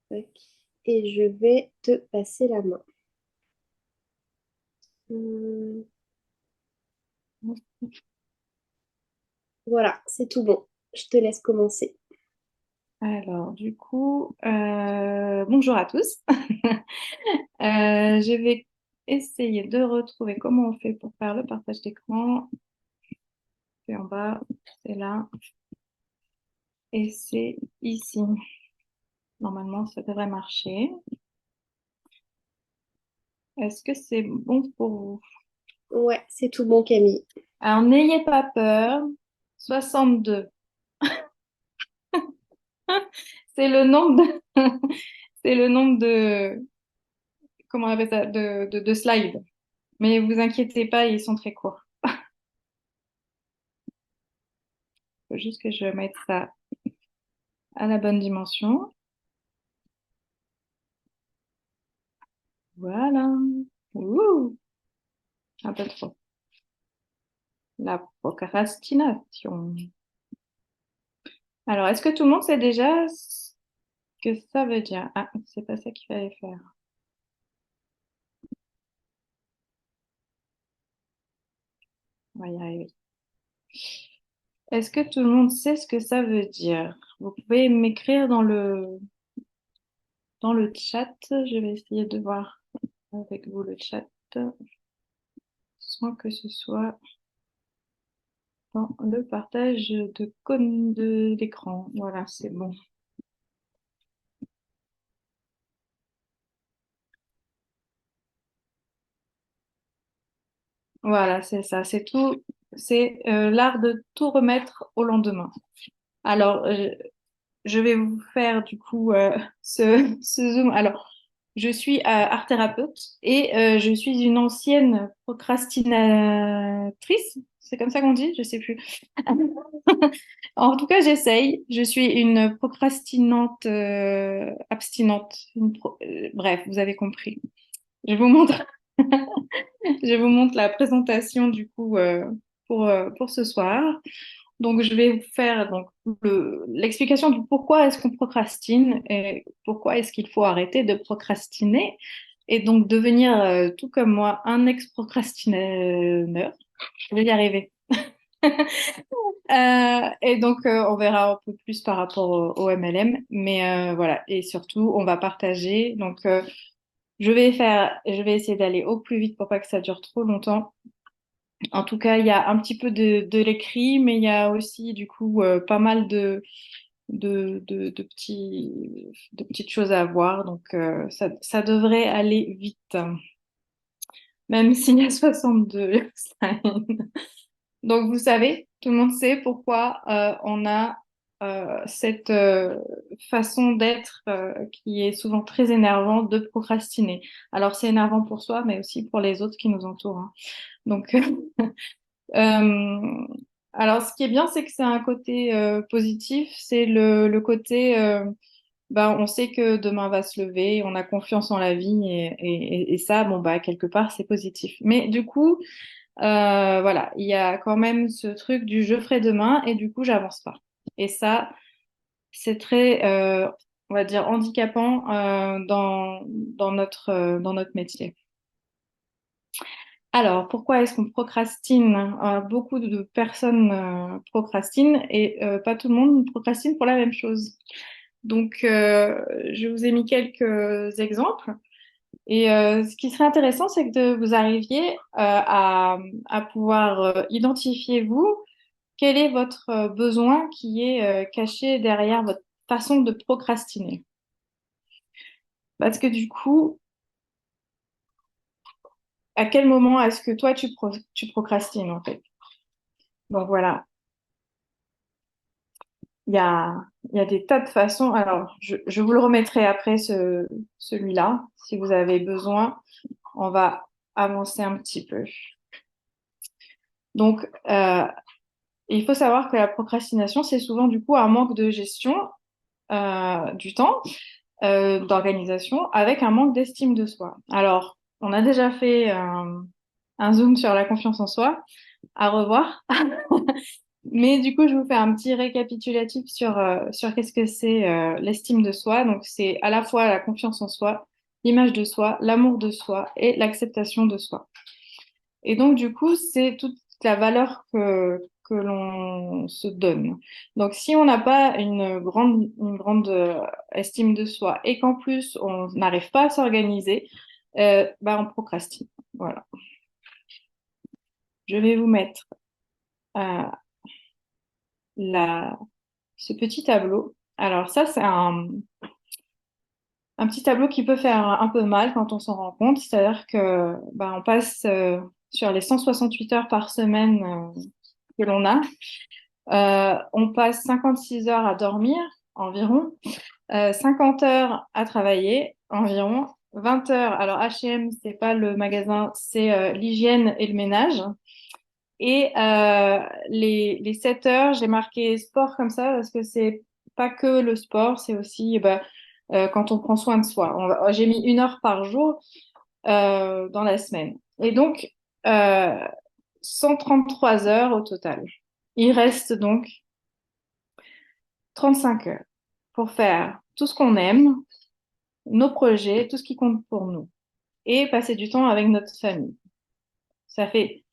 Tac. Et je vais te passer la main. Hum, Voilà, c'est tout bon. Je te laisse commencer. Alors, du coup, bonjour à tous. Je vais essayer de retrouver comment on fait pour faire le partage d'écran. C'est en bas, c'est là, et c'est ici. Normalement, ça devrait marcher. Est-ce que c'est bon pour vous? Ouais, c'est tout bon, Camille. Alors, n'ayez pas peur. 62. C'est le nombre de, c'est le nombre de, comment on appelle ça, de slides. Mais vous inquiétez pas, ils sont très courts. Faut juste que je mette ça à la bonne dimension. Voilà. Ouh, un peu trop. La procrastination. Alors, est-ce que tout le monde sait déjà ce que ça veut dire? Ah, c'est pas ça qu'il fallait faire. On va y arriver. Est-ce que tout le monde sait ce que ça veut dire? Vous pouvez m'écrire dans le chat. Je vais essayer de voir avec vous le chat sans que ce soit dans le partage d'écran. Voilà, c'est bon. Voilà, c'est ça. C'est tout. C'est l'art de tout remettre au lendemain. Alors, je vais vous faire du coup ce zoom. Alors, je suis art thérapeute et je suis une ancienne procrastinatrice. C'est comme ça qu'on dit? Je sais plus. En tout cas, j'essaye. Je suis une procrastinante abstinente. Bref, vous avez compris. Je vous montre, je vous montre la présentation du coup pour ce soir. Donc, je vais vous faire donc l'explication du pourquoi est-ce qu'on procrastine et pourquoi est-ce qu'il faut arrêter de procrastiner et donc devenir, tout comme moi, un ex-procrastinateur. Je vais y arriver. Et donc, on verra un peu plus par rapport au MLM, mais voilà. Et surtout, on va partager. Donc, je vais essayer d'aller au plus vite pour pas que ça dure trop longtemps. En tout cas, il y a un petit peu de l'écrit, mais il y a aussi du coup pas mal de petites choses à voir. Donc ça devrait aller vite, même s'il y a 62 slides. Donc vous savez, tout le monde sait pourquoi on a cette façon d'être qui est souvent très énervante de procrastiner. Alors c'est énervant pour soi, mais aussi pour les autres qui nous entourent, hein. Donc Euh, alors, ce qui est bien, c'est que c'est un côté positif. C'est le côté, ben, on sait que demain va se lever, on a confiance en la vie et ça, bon, bah, quelque part, c'est positif. Mais du coup, voilà, il y a quand même ce truc du je ferai demain et du coup, j'avance pas. Et ça, c'est très, on va dire, handicapant dans notre métier. Alors, pourquoi est-ce qu'on procrastine? Beaucoup de personnes procrastinent et pas tout le monde procrastine pour la même chose. Donc, je vous ai mis quelques exemples. Et ce qui serait intéressant, c'est que vous arriviez à pouvoir identifier, vous, quel est votre besoin qui est caché derrière votre façon de procrastiner. Parce que du coup, à quel moment est-ce que toi, tu procrastines, en fait? Donc voilà. Il y a, il y a des tas de façons. Alors, je vous le remettrai après celui-là, si vous avez besoin. On va avancer un petit peu. Donc, il faut savoir que la procrastination, c'est souvent du coup un manque de gestion du temps, d'organisation, avec un manque d'estime de soi. Alors, on a déjà fait un zoom sur la confiance en soi. À revoir. Mais du coup, je vous fais un petit récapitulatif sur qu'est-ce que c'est l'estime de soi. Donc, c'est à la fois la confiance en soi, l'image de soi, l'amour de soi et l'acceptation de soi. Et donc, du coup, c'est toute la valeur que l'on se donne. Donc, si on n'a pas une grande estime de soi et qu'en plus, on n'arrive pas à s'organiser, bah, on procrastine. Voilà. Je vais vous mettre euh, la, ce petit tableau. Alors, ça, c'est un petit tableau qui peut faire un peu mal quand on s'en rend compte. C'est-à-dire que bah, on passe sur les 168 heures par semaine que l'on a. On passe 56 heures à dormir environ, 50 heures à travailler environ, 20 heures. Alors H&M, c'est pas le magasin, c'est l'hygiène et le ménage. Et les 7 heures, j'ai marqué sport comme ça parce que c'est pas que le sport, c'est aussi bah, quand on prend soin de soi. J'ai mis 1 heure par jour dans la semaine. Et donc, euh, 133 heures au total. Il reste donc 35 heures pour faire tout ce qu'on aime, nos projets, tout ce qui compte pour nous, et passer du temps avec notre famille. Ça fait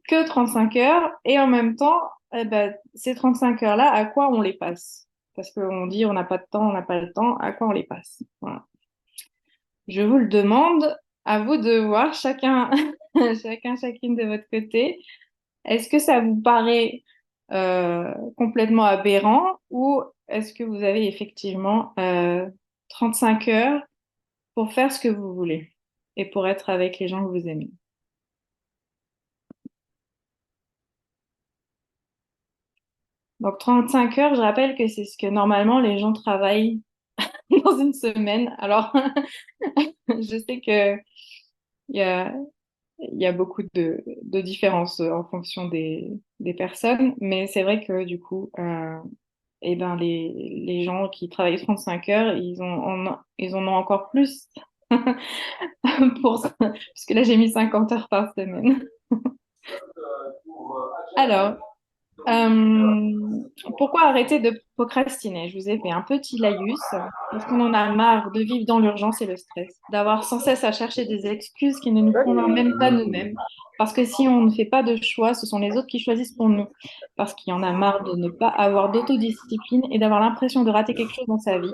que 35 heures, et en même temps, eh ben, ces 35 heures-là, à quoi on les passe? Parce qu'on dit on n'a pas de temps, on n'a pas le temps, à quoi on les passe? Voilà. Je vous le demande, à vous de voir chacun, chacune de votre côté. Est-ce que ça vous paraît complètement aberrant ou est-ce que vous avez effectivement 35 heures pour faire ce que vous voulez et pour être avec les gens que vous aimez? Donc 35 heures, je rappelle que c'est ce que normalement les gens travaillent dans une semaine. Alors, je sais que il y a, il y a beaucoup de différences en fonction des personnes, mais c'est vrai que du coup, eh ben les gens qui travaillent 35 heures, ils en ont encore plus pour ça, puisque là j'ai mis 50 heures par semaine. Alors, pourquoi arrêter de procrastiner? Je vous ai fait un petit laïus parce qu'on en a marre de vivre dans l'urgence et le stress, d'avoir sans cesse à chercher des excuses qui ne nous conviennent même pas nous-mêmes. Parce que si on ne fait pas de choix, ce sont les autres qui choisissent pour nous. Parce qu'il y en a marre de ne pas avoir d'autodiscipline et d'avoir l'impression de rater quelque chose dans sa vie,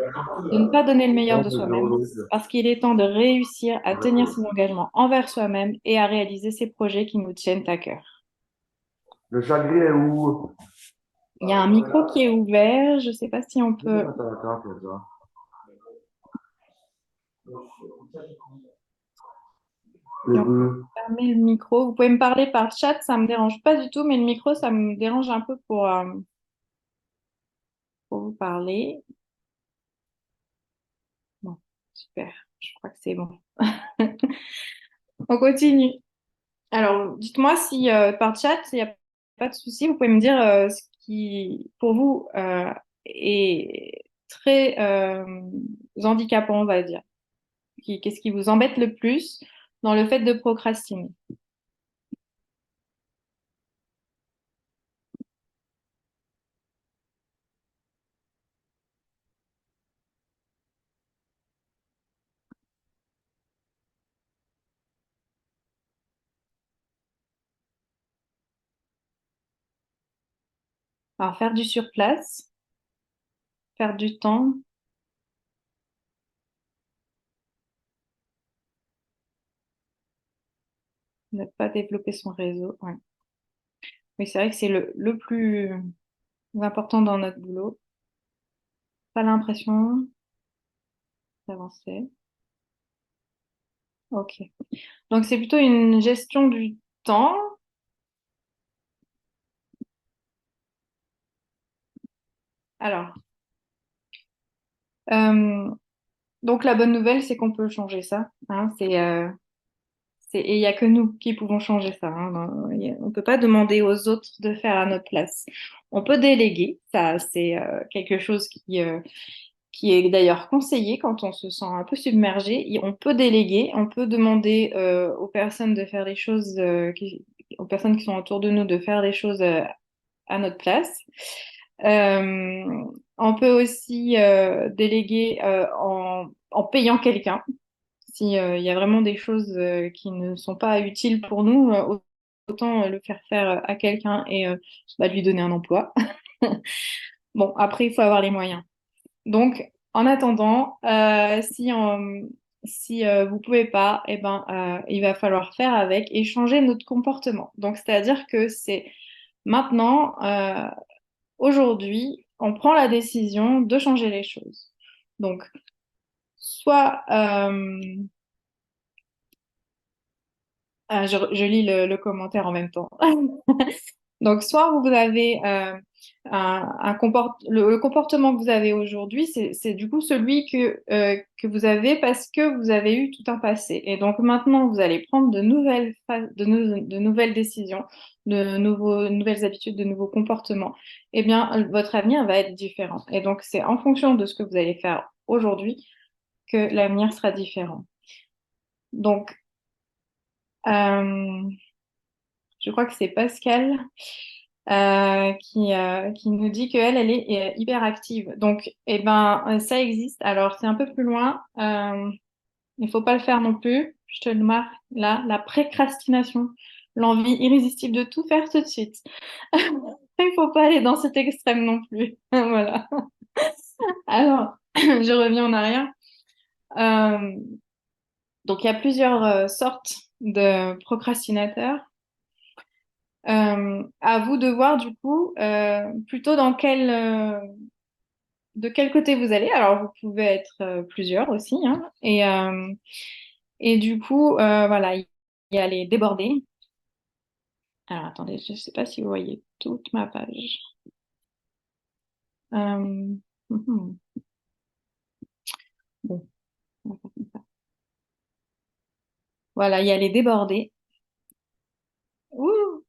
de ne pas donner le meilleur de soi-même. Parce qu'il est temps de réussir à tenir ses engagements envers soi-même et à réaliser ses projets qui nous tiennent à cœur. Le chagrin est où? Il y a un micro qui est ouvert. Je ne sais pas si on peut Attends. si on peut fermer le micro. Vous pouvez me parler par chat, ça me dérange pas du tout, mais le micro, ça me dérange un peu pour vous parler. Bon, super. Je crois que c'est bon. On continue. Alors, dites-moi si par chat, il n'y a pas de souci, vous pouvez me dire ce qui, pour vous, est très handicapant, on va dire. Qu'est-ce qui vous embête le plus dans le fait de procrastiner? Alors, faire du surplace, perdre du temps, ne pas développer son réseau. Ouais. Oui, c'est vrai que c'est le plus important dans notre boulot. Pas l'impression d'avancer. Ok. Donc, c'est plutôt une gestion du temps. Alors, euh, donc la bonne nouvelle, c'est qu'on peut changer ça. Hein, et il n'y a que nous qui pouvons changer ça. Hein. On ne peut pas demander aux autres de faire à notre place. On peut déléguer. Ça, c'est quelque chose qui est d'ailleurs conseillé quand on se sent un peu submergé. On peut déléguer, on peut demander aux personnes de faire les choses, aux personnes qui sont autour de nous de faire les choses à notre place. Euh, on peut aussi déléguer en payant quelqu'un. Si il y a vraiment des choses qui ne sont pas utiles pour nous, autant le faire faire à quelqu'un et lui donner un emploi. Bon, après, il faut avoir les moyens. Donc, en attendant, si vous pouvez pas, eh ben, il va falloir faire avec et changer notre comportement. Donc, c'est-à-dire que c'est maintenant, aujourd'hui, on prend la décision de changer les choses. Donc, soit, je lis le commentaire en même temps. Donc, soit vous avez le comportement que vous avez aujourd'hui, c'est du coup celui que vous avez parce que vous avez eu tout un passé. Et donc maintenant, vous allez prendre de nouvelles décisions, nouvelles habitudes, de nouveaux comportements. Eh bien, votre avenir va être différent. Et donc, c'est en fonction de ce que vous allez faire aujourd'hui que l'avenir sera différent. Donc, euh, je crois que c'est Pascal qui nous dit qu'elle, elle est hyper active. Donc, eh ben, ça existe. Alors, c'est un peu plus loin. Il faut pas le faire non plus. Je te le marque là. La précrastination, l'envie irrésistible de tout faire tout de suite. Il faut pas aller dans cet extrême non plus. Voilà. Alors, je reviens en arrière. Euh, donc, il y a plusieurs sortes de procrastinateurs. À vous de voir du coup plutôt de quel côté vous allez. Alors vous pouvez être plusieurs aussi, hein. Et du coup voilà, il y a les débordés. Alors attendez, je ne sais pas si vous voyez toute ma page. Euh, mhm. Bon, on va faire comme ça. Voilà, il y a les débordés. Ouh,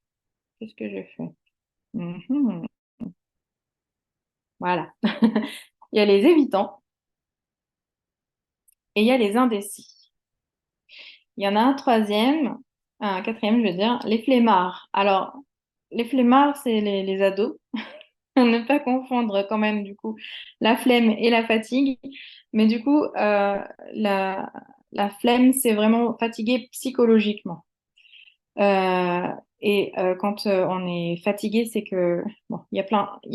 qu'est-ce que j'ai fait? Mhm. Voilà. Il y a les évitants et il y a les indécis. Il y en a un quatrième, je veux dire, les flemmards. Alors, les flemmards, c'est les ados. Ne pas confondre quand même, du coup, la flemme et la fatigue. Mais du coup, la flemme, c'est vraiment fatigué psychologiquement. Euh, quand on est fatigué, c'est que, bon, il y a plein de,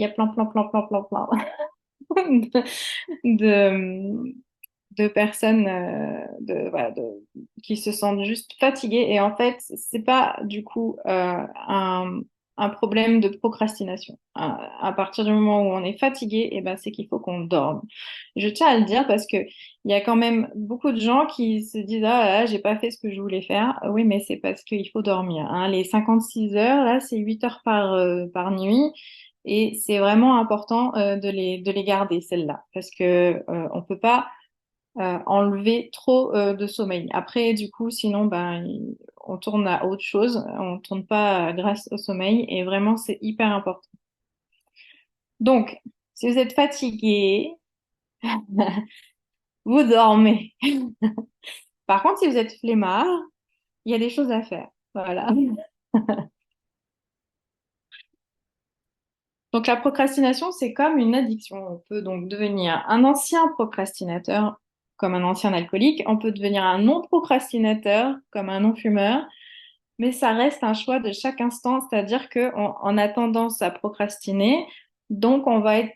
de, de personnes qui se sentent juste fatiguées. Et en fait, c'est pas du coup un problème de procrastination. À partir du moment où on est fatigué, et ben, c'est qu'il faut qu'on dorme. Je tiens à le dire parce que il y a quand même beaucoup de gens qui se disent ah là, j'ai pas fait ce que je voulais faire. Oui, mais c'est parce qu'il faut dormir, hein. Les 56 heures, là, c'est 8 heures par nuit. Et c'est vraiment important de les garder, celles-là, parce que on peut pas enlever trop de sommeil. Après, du coup, sinon, ben, on tourne à autre chose. On tourne pas grâce au sommeil. Et vraiment, c'est hyper important. Donc, si vous êtes fatigué, vous dormez. Par contre, si vous êtes flemmard, il y a des choses à faire. Voilà. Donc, la procrastination, c'est comme une addiction. On peut donc devenir un ancien procrastinateur comme un ancien alcoolique. On peut devenir un non-procrastinateur comme un non-fumeur. Mais ça reste un choix de chaque instant, c'est-à-dire on a tendance à procrastiner, donc on va être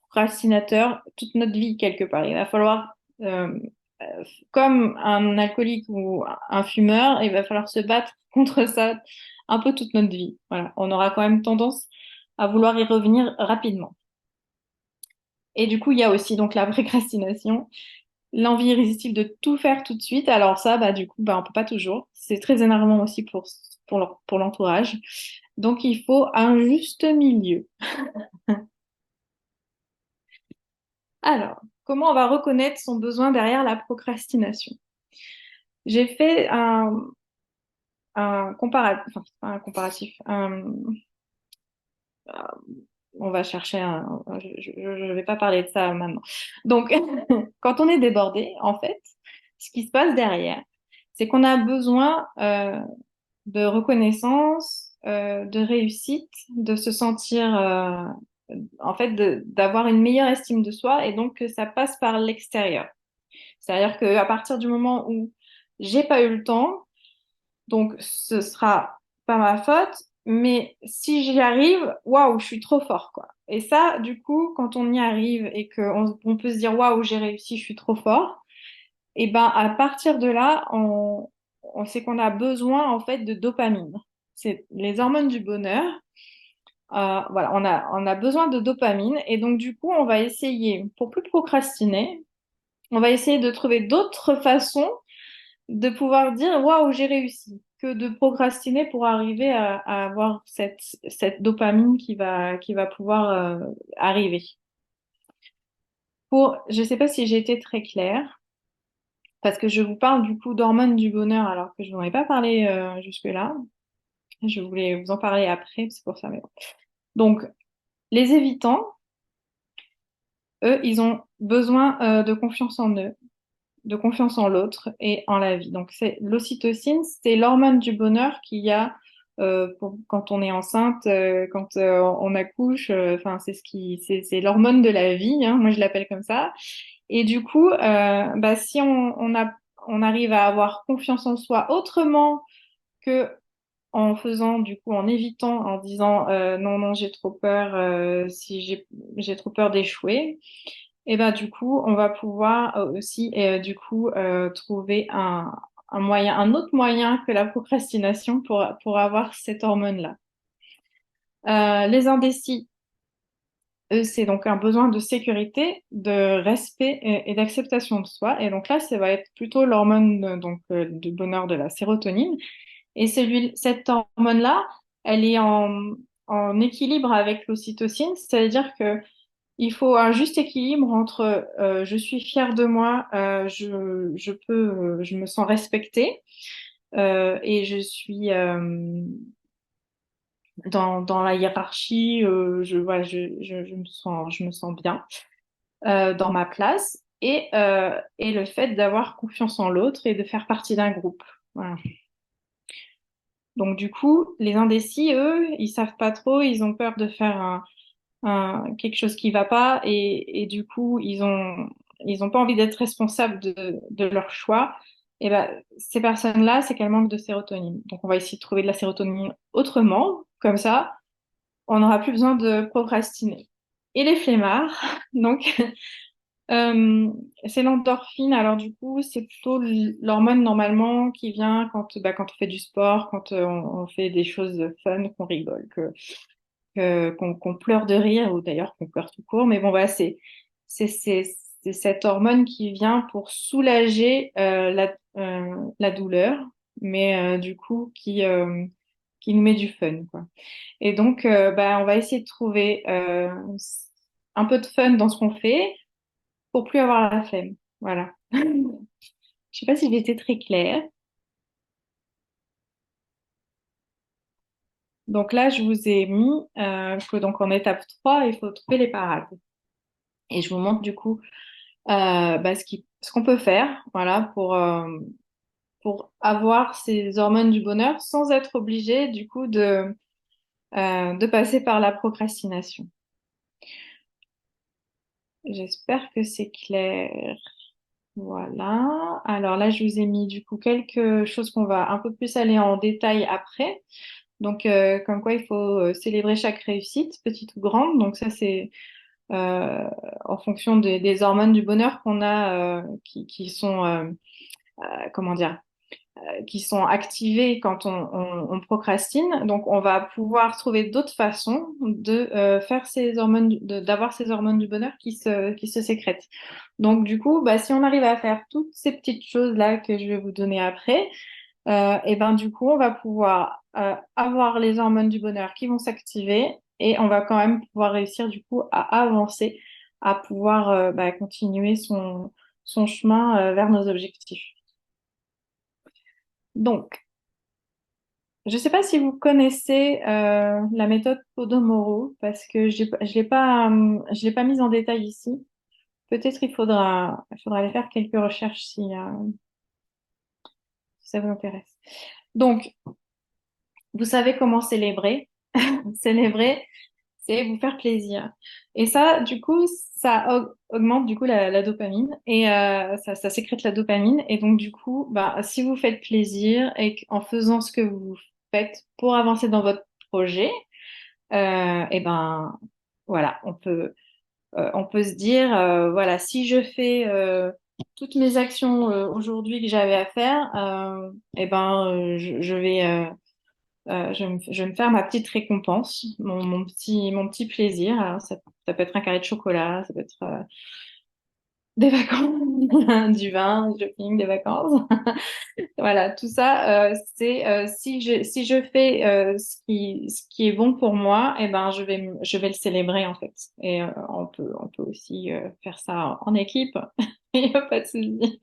procrastinateur toute notre vie quelque part. Il va falloir, comme un alcoolique ou un fumeur, il va falloir se battre contre ça un peu toute notre vie. Voilà, on aura quand même tendance à vouloir y revenir rapidement. Et du coup, il y a aussi donc la précrastination, l'envie irrésistible de tout faire tout de suite. Alors ça, bah, du coup, bah, on peut pas toujours. C'est très énervant aussi pour l'entourage. Donc, il faut un juste milieu. Alors, comment on va reconnaître son besoin derrière la procrastination? J'ai fait un comparatif, enfin, pas un comparatif, on va chercher je vais pas parler de ça maintenant. Donc, quand on est débordé, en fait, ce qui se passe derrière, c'est qu'on a besoin de reconnaissance, de réussite, de se sentir, en fait, d'avoir une meilleure estime de soi et donc que ça passe par l'extérieur. C'est-à-dire qu'à partir du moment où j'ai pas eu le temps, donc ce sera pas ma faute, mais si j'y arrive, waouh, je suis trop fort, quoi. Et ça, du coup, quand on y arrive et qu'on on peut se dire waouh, j'ai réussi, je suis trop fort, et ben à partir de là, on sait qu'on a besoin en fait de dopamine. C'est les hormones du bonheur. Voilà, on a besoin de dopamine et donc du coup, on va essayer, pour plus procrastiner, on va essayer de trouver d'autres façons de pouvoir dire waouh, j'ai réussi, que de procrastiner pour arriver à avoir cette dopamine qui va pouvoir arriver. Je ne sais pas si j'ai été très claire, parce que je vous parle du coup d'hormones du bonheur alors que je n'en ai pas parlé jusque-là. Je voulais vous en parler après, c'est pour ça. Mais bon. Donc, les évitants, eux, ils ont besoin de confiance en eux, de confiance en l'autre et en la vie. Donc, c'est l'ocytocine, c'est l'hormone du bonheur qu'il y a quand on est enceinte, quand on accouche. Enfin, c'est l'hormone de la vie. Hein, moi, je l'appelle comme ça. Et du coup, bah, si on arrive à avoir confiance en soi autrement que en faisant, du coup, en évitant, en disant non, non, j'ai trop peur, si j'ai trop peur d'échouer, et ben du coup, on va pouvoir aussi du coup trouver un moyen, un autre moyen que la procrastination pour avoir cette hormone-là. Les indécis, eux, c'est donc un besoin de sécurité, de respect et d'acceptation de soi. Et donc là, ça va être plutôt l'hormone du bonheur de la sérotonine. Et cette hormone-là, elle est en équilibre avec l'ocytocine, c'est-à-dire que il faut un juste équilibre entre je suis fière de moi, je me sens respectée et je suis dans la hiérarchie, voilà, je me sens bien dans ma place et le fait d'avoir confiance en l'autre et de faire partie d'un groupe. Voilà. Donc du coup, les indécis, eux, ils savent pas trop, ils ont peur de faire quelque chose qui va pas et du coup, ils ont pas envie d'être responsables de leur choix. Et ben, ces personnes-là, c'est qu'elles manquent de sérotonine. Donc on va essayer de trouver de la sérotonine autrement, comme ça, on n'aura plus besoin de procrastiner. Et les flemmards, donc euh, c'est l'endorphine. Alors du coup, c'est plutôt l'hormone normalement qui vient quand on fait du sport, quand on fait des choses fun, qu'on rigole, qu'on pleure de rire ou d'ailleurs qu'on pleure tout court. Mais bon, voilà, c'est, c'est, c'est cette hormone qui vient pour soulager la douleur, mais du coup qui nous met du fun, quoi. Et donc, bah, on va essayer de trouver un peu de fun dans ce qu'on fait pour plus avoir la flemme. Voilà. Je sais pas si j'étais très claire. Donc là, je vous ai mis que donc en étape 3 il faut trouver les parades. Et je vous montre du coup bah, ce qu'on peut faire, voilà, pour avoir ces hormones du bonheur sans être obligé du coup de passer par la procrastination. J'espère que c'est clair. Voilà. Alors là, je vous ai mis du coup quelque chose qu'on va un peu plus aller en détail après. Donc, comme quoi il faut célébrer chaque réussite, petite ou grande. Donc ça, c'est euh, en fonction des hormones du bonheur qu'on a qui sont, comment dire, qui sont activées quand on procrastine. Donc, on va pouvoir trouver d'autres façons de faire ces hormones, d'avoir ces hormones du bonheur qui se sécrètent. Donc, du coup, bah, si on arrive à faire toutes ces petites choses-là que je vais vous donner après, et ben du coup, on va pouvoir avoir les hormones du bonheur qui vont s'activer et on va quand même pouvoir réussir du coup à avancer, à pouvoir bah, continuer son chemin vers nos objectifs. Donc, je ne sais pas si vous connaissez la méthode Podomoro parce que je l'ai pas mise en détail ici. Peut-être il faudra aller faire quelques recherches si ça vous intéresse. Donc, vous savez comment célébrer. Célébrer, c'est vous faire plaisir. Et ça, du coup, ça augmente du coup la dopamine et ça sécrète la dopamine. Et donc, du coup, bah, si vous faites plaisir et en faisant ce que vous faites pour avancer dans votre projet, et ben voilà, on peut se dire, voilà, si je fais toutes mes actions aujourd'hui que j'avais à faire, et ben je vais je vais me faire ma petite récompense, mon petit plaisir. Alors, ça peut être un carré de chocolat, ça peut être des vacances, du vin, du shopping, des vacances. Voilà, tout ça, c'est si je fais ce qui est bon pour moi, eh ben je vais le célébrer en fait. Et on peut aussi faire ça en équipe. Il n'y a pas de souci.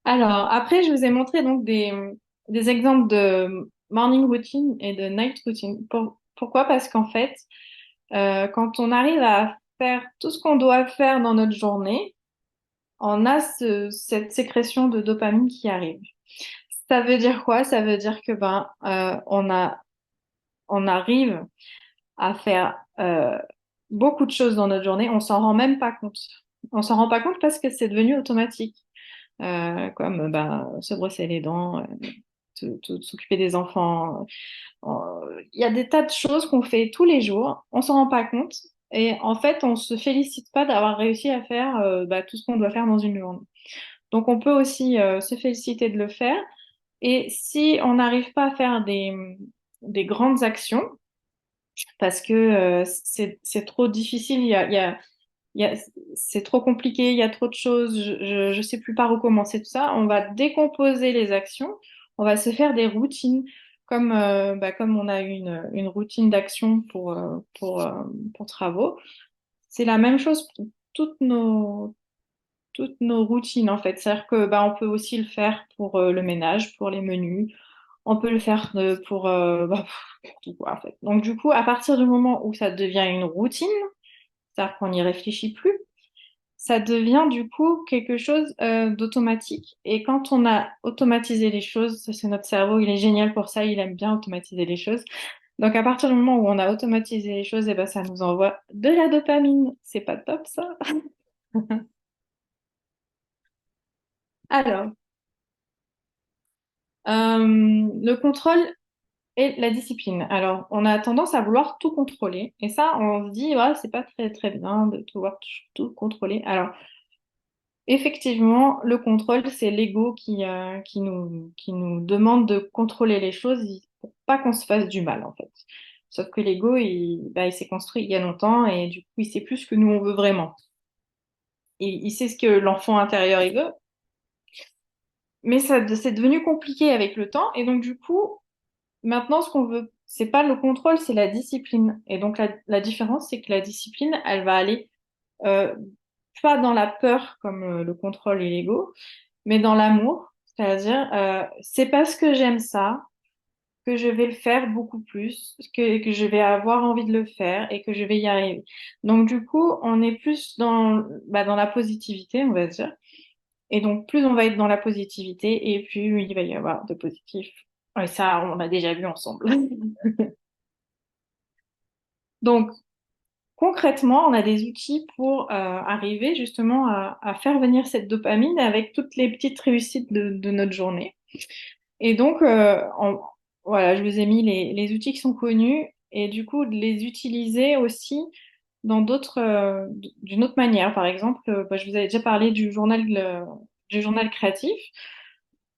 Alors, après, je vous ai montré donc des exemples de morning routine et de night routine. Pourquoi? Parce qu'en fait, quand on arrive à faire tout ce qu'on doit faire dans notre journée, on a cette sécrétion de dopamine qui arrive. Ça veut dire quoi? Ça veut dire que on arrive à faire beaucoup de choses dans notre journée, on s'en rend même pas compte. On s'en rend pas compte parce que c'est devenu automatique, comme se brosser les dents, s'occuper des enfants. Il y a des tas de choses qu'on fait tous les jours, on s'en rend pas compte. Et en fait, on se félicite pas d'avoir réussi à faire tout ce qu'on doit faire dans une journée. Donc, on peut aussi se féliciter de le faire. Et si on n'arrive pas à faire des grandes actions, parce que c'est trop difficile, il y a, c'est trop compliqué, il y a trop de choses, je sais plus par où commencer tout ça, on va décomposer les actions, on va se faire des routines, comme on a une routine d'action pour travaux. C'est la même chose pour toutes nos routines en fait. C'est-à-dire que on peut aussi le faire pour le ménage, pour les menus. On peut le faire pour tout quoi en fait. Donc du coup, à partir du moment où ça devient une routine, c'est-à-dire qu'on n'y réfléchit plus, ça devient du coup quelque chose d'automatique. Et quand on a automatisé les choses, ça, c'est notre cerveau, il est génial pour ça, il aime bien automatiser les choses. Donc à partir du moment où on a automatisé les choses, et ben ça nous envoie de la dopamine. C'est pas top ça? Alors, le contrôle et la discipline. Alors, on a tendance à vouloir tout contrôler. Et ça, on se dit, ouais, c'est pas très, très bien de tout contrôler. Alors, effectivement, le contrôle, c'est l'ego qui nous demande de contrôler les choses pour pas qu'on se fasse du mal, en fait. Sauf que l'ego, il s'est construit il y a longtemps et du coup, il sait plus ce que nous, on veut vraiment. Il sait ce que l'enfant intérieur, il veut. Mais ça, c'est devenu compliqué avec le temps. Et donc, du coup, maintenant, ce qu'on veut, c'est pas le contrôle, c'est la discipline. Et donc, la différence, c'est que la discipline, elle va aller euh, pas dans la peur comme le contrôle et l'ego, mais dans l'amour. C'est-à-dire, c'est parce que j'aime ça que je vais le faire beaucoup plus, que je vais avoir envie de le faire et que je vais y arriver. Donc, du coup, on est plus dans la positivité, on va dire. Et donc, plus on va être dans la positivité et plus il va y avoir de positif. Et ça, on l'a déjà vu ensemble. Donc, concrètement, on a des outils pour arriver justement à faire venir cette dopamine avec toutes les petites réussites de notre journée. Et donc, voilà, je vous ai mis les outils qui sont connus et du coup, de les utiliser aussi dans d'une autre manière. Par exemple, je vous avais déjà parlé du journal créatif.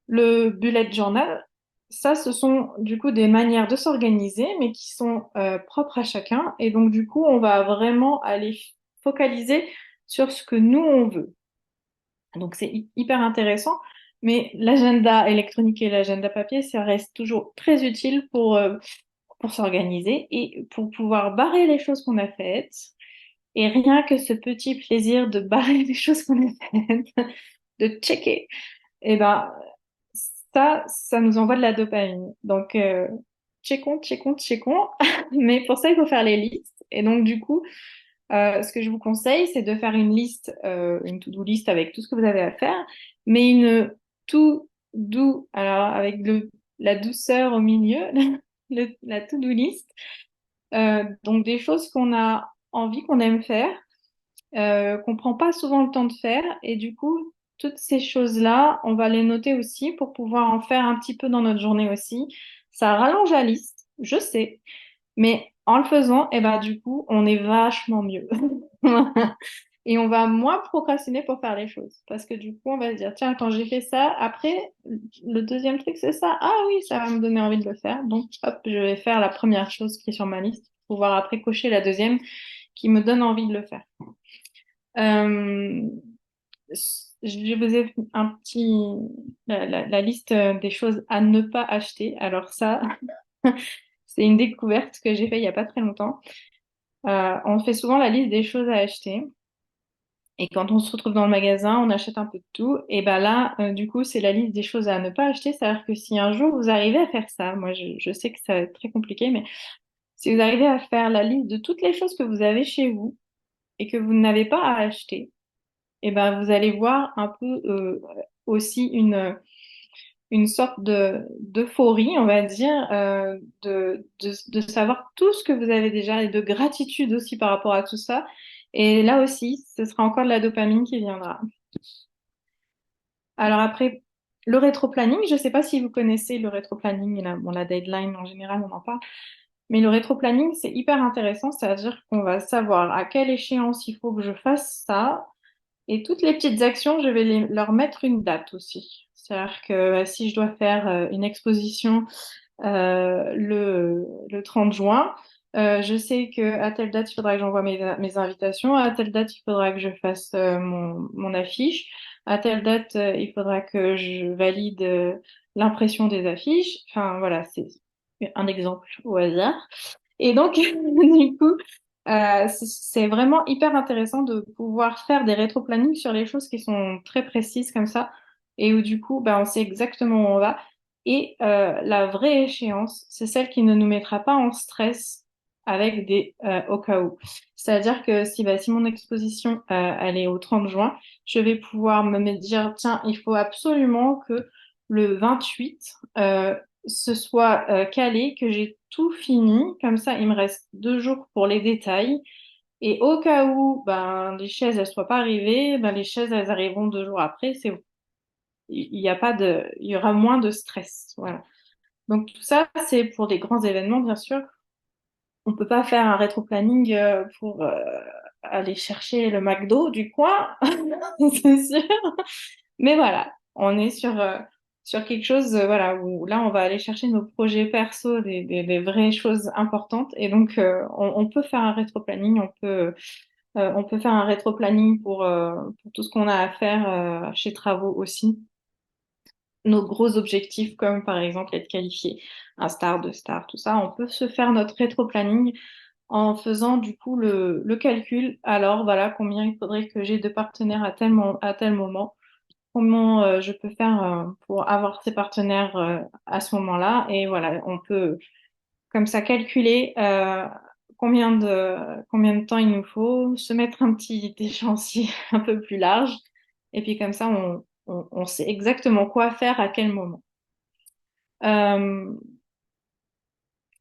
Le bullet journal, ça, ce sont du coup des manières de s'organiser, mais qui sont propres à chacun. Et donc, du coup, on va vraiment aller focaliser sur ce que nous, on veut. Donc, c'est hyper intéressant. Mais l'agenda électronique et l'agenda papier, ça reste toujours très utile pour s'organiser et pour pouvoir barrer les choses qu'on a faites. Et rien que ce petit plaisir de barrer les choses qu'on a faites, de checker, et ben, ça nous envoie de la dopamine. Donc, checkons, checkons, checkons. Mais pour ça, il faut faire les listes. Et donc, du coup, ce que je vous conseille, c'est de faire une liste, une to-do list avec tout ce que vous avez à faire, mais une to-do, alors avec la douceur au milieu, la to-do list. Donc des choses qu'on a envie, qu'on aime faire, qu'on prend pas souvent le temps de faire. Et du coup, toutes ces choses-là, on va les noter aussi pour pouvoir en faire un petit peu dans notre journée aussi. Ça rallonge la liste, je sais, mais en le faisant, eh ben, du coup, on est vachement mieux. Et on va moins procrastiner pour faire les choses. Parce que du coup, on va se dire, tiens, quand j'ai fait ça, après, le deuxième truc, c'est ça. Ah oui, ça va me donner envie de le faire. Donc, hop, je vais faire la première chose qui est sur ma liste pour pouvoir après cocher la deuxième qui me donne envie de le faire. Euh, je vous ai un petit, la liste des choses à ne pas acheter. Alors ça, c'est une découverte que j'ai fait il y a pas très longtemps. On fait souvent la liste des choses à acheter. Et quand on se retrouve dans le magasin, on achète un peu de tout. Et ben là, du coup, c'est la liste des choses à ne pas acheter. C'est-à-dire que si un jour vous arrivez à faire ça, moi je sais que ça va être très compliqué, mais si vous arrivez à faire la liste de toutes les choses que vous avez chez vous et que vous n'avez pas à acheter, et ben vous allez voir un peu aussi une sorte de d'euphorie, on va dire, de savoir tout ce que vous avez déjà et de gratitude aussi par rapport à tout ça. Et là aussi, ce sera encore de la dopamine qui viendra. Alors après, le rétro-planning, je ne sais pas si vous connaissez le rétro-planning, bon, la deadline en général, on en parle, mais le rétro-planning, c'est hyper intéressant, c'est-à-dire qu'on va savoir à quelle échéance il faut que je fasse ça, et toutes les petites actions, je vais leur mettre une date aussi. C'est-à-dire que si je dois faire une exposition le 30 juin. Je sais que à telle date, il faudra que j'envoie mes invitations. À telle date, il faudra que je fasse mon affiche. À telle date, il faudra que je valide l'impression des affiches. Enfin, voilà, c'est un exemple au hasard. Et donc, du coup, c'est vraiment hyper intéressant de pouvoir faire des rétro-plannings sur les choses qui sont très précises comme ça, et où du coup, ben, on sait exactement où on va. Et la vraie échéance, c'est celle qui ne nous mettra pas en stress avec des au cas où. C'est-à-dire que si mon exposition elle est au 30 juin, je vais pouvoir me dire, tiens, il faut absolument que le 28, ce soit calé, que j'ai tout fini. Comme ça, il me reste 2 jours pour les détails. Et au cas où les chaises elles soient pas arrivées, les chaises elles arriveront 2 jours après. Il y a pas il y aura moins de stress. Voilà. Donc tout ça, c'est pour des grands événements, bien sûr. On peut pas faire un rétro-planning pour aller chercher le McDo du coin, c'est sûr. Mais voilà, on est sur quelque chose, voilà, où là, on va aller chercher nos projets perso, des vraies choses importantes. Et donc, on peut faire un rétro-planning, on peut faire un rétro-planning pour tout ce qu'on a à faire chez Travaux aussi. Nos gros objectifs, comme par exemple être qualifié un star, deux stars, tout ça, on peut se faire notre rétro-planning en faisant du coup le calcul. Alors voilà, combien il faudrait que j'ai de partenaires à tel moment, comment je peux faire pour avoir ces partenaires à ce moment-là. Et voilà, on peut comme ça calculer combien de temps il nous faut, se mettre un petit échéancier un peu plus large. Et puis comme ça, on sait exactement quoi faire à quel moment. Euh,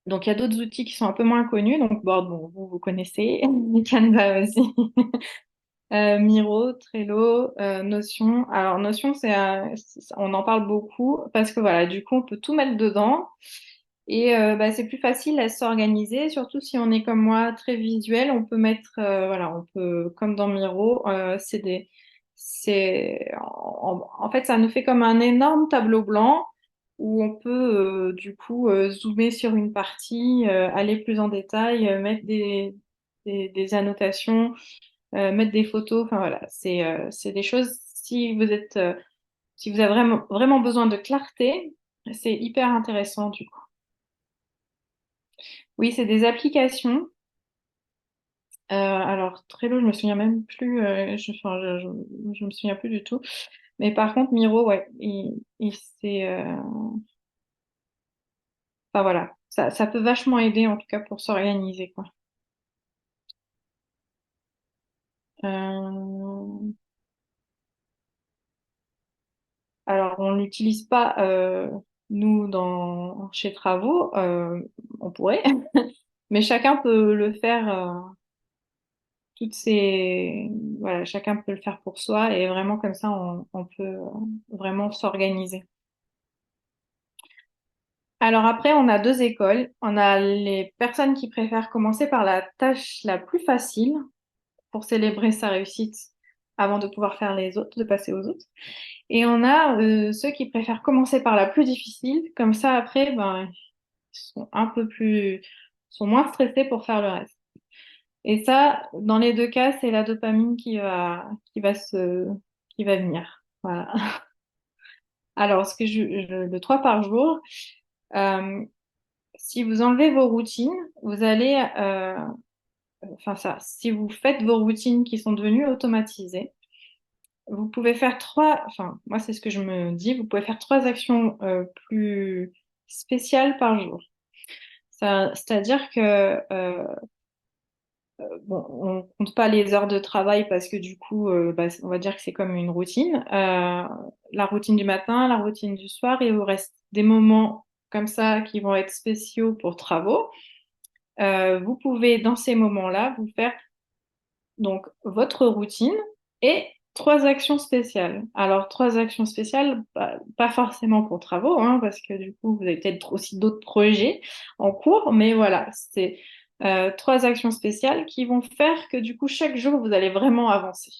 donc il y a d'autres outils qui sont un peu moins connus. Donc bon, vous connaissez, Canva aussi. Miro, Trello, Notion. Alors Notion, on en parle beaucoup parce que voilà, du coup, on peut tout mettre dedans et c'est plus facile à s'organiser, surtout si on est comme moi très visuel. On peut mettre, voilà, on peut comme dans Miro, en fait, ça nous fait comme un énorme tableau blanc où on peut du coup zoomer sur une partie, aller plus en détail, mettre des annotations mettre des photos, enfin voilà, c'est des choses, si vous avez vraiment, vraiment besoin de clarté, c'est hyper intéressant du coup. Oui, c'est des applications. Alors, Trello, je me souviens même plus, je me souviens plus du tout. Mais par contre, Miro, ouais, enfin voilà, ça peut vachement aider en tout cas pour s'organiser, quoi. Euh, alors, on n'utilise pas Nous, chez Travaux, on pourrait, mais chacun peut le faire, toutes ces, voilà, chacun peut le faire pour soi et vraiment comme ça, on peut vraiment s'organiser. Alors après, on a deux écoles. On a les personnes qui préfèrent commencer par la tâche la plus facile pour célébrer sa réussite avant de pouvoir faire les autres, de passer aux autres. Et on a ceux qui préfèrent commencer par la plus difficile. Comme ça, après, ben, ils sont un peu plus, sont moins stressés pour faire le reste. Et ça, dans les deux cas, c'est la dopamine qui va venir. Voilà. Alors, le 3 par jour, euh, si vous enlevez vos routines, vous allez, enfin ça, si vous faites vos routines qui sont devenues automatisées, vous pouvez faire enfin moi c'est ce que je me dis, vous pouvez faire trois actions plus spéciales par jour. C'est-à-dire que bon, on compte pas les heures de travail parce que du coup, bah, on va dire que c'est comme une routine. La routine du matin, la routine du soir, et il vous reste des moments comme ça qui vont être spéciaux pour travaux. Vous pouvez dans ces moments-là vous faire donc votre routine et trois actions spéciales. Alors trois actions spéciales, pas forcément pour travaux, hein, parce que du coup vous avez peut-être aussi d'autres projets en cours, mais voilà, c'est trois actions spéciales qui vont faire que du coup chaque jour vous allez vraiment avancer.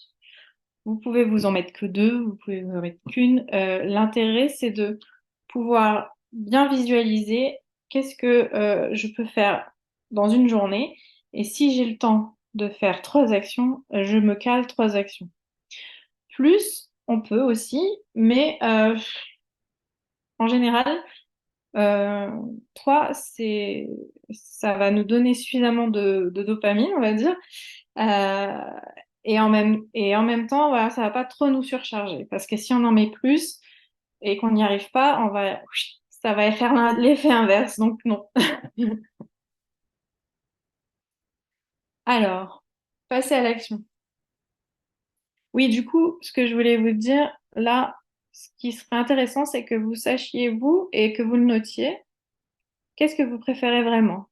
Vous pouvez vous en mettre que deux, vous pouvez vous en mettre qu'une. L'intérêt c'est de pouvoir bien visualiser qu'est-ce que je peux faire dans une journée. Et si j'ai le temps de faire trois actions, je me cale trois actions. Plus, on peut aussi, mais en général, euh, trois, ça va nous donner suffisamment de dopamine, on va dire. Euh, et en même temps, voilà, ça va pas trop nous surcharger. Parce que si on en met plus et qu'on n'y arrive pas, ça va faire l'effet inverse. Donc non. Alors, passer à l'action. Oui, du coup, ce que je voulais vous dire là, ce qui serait intéressant, c'est que vous sachiez vous et que vous le notiez. Qu'est-ce que vous préférez vraiment?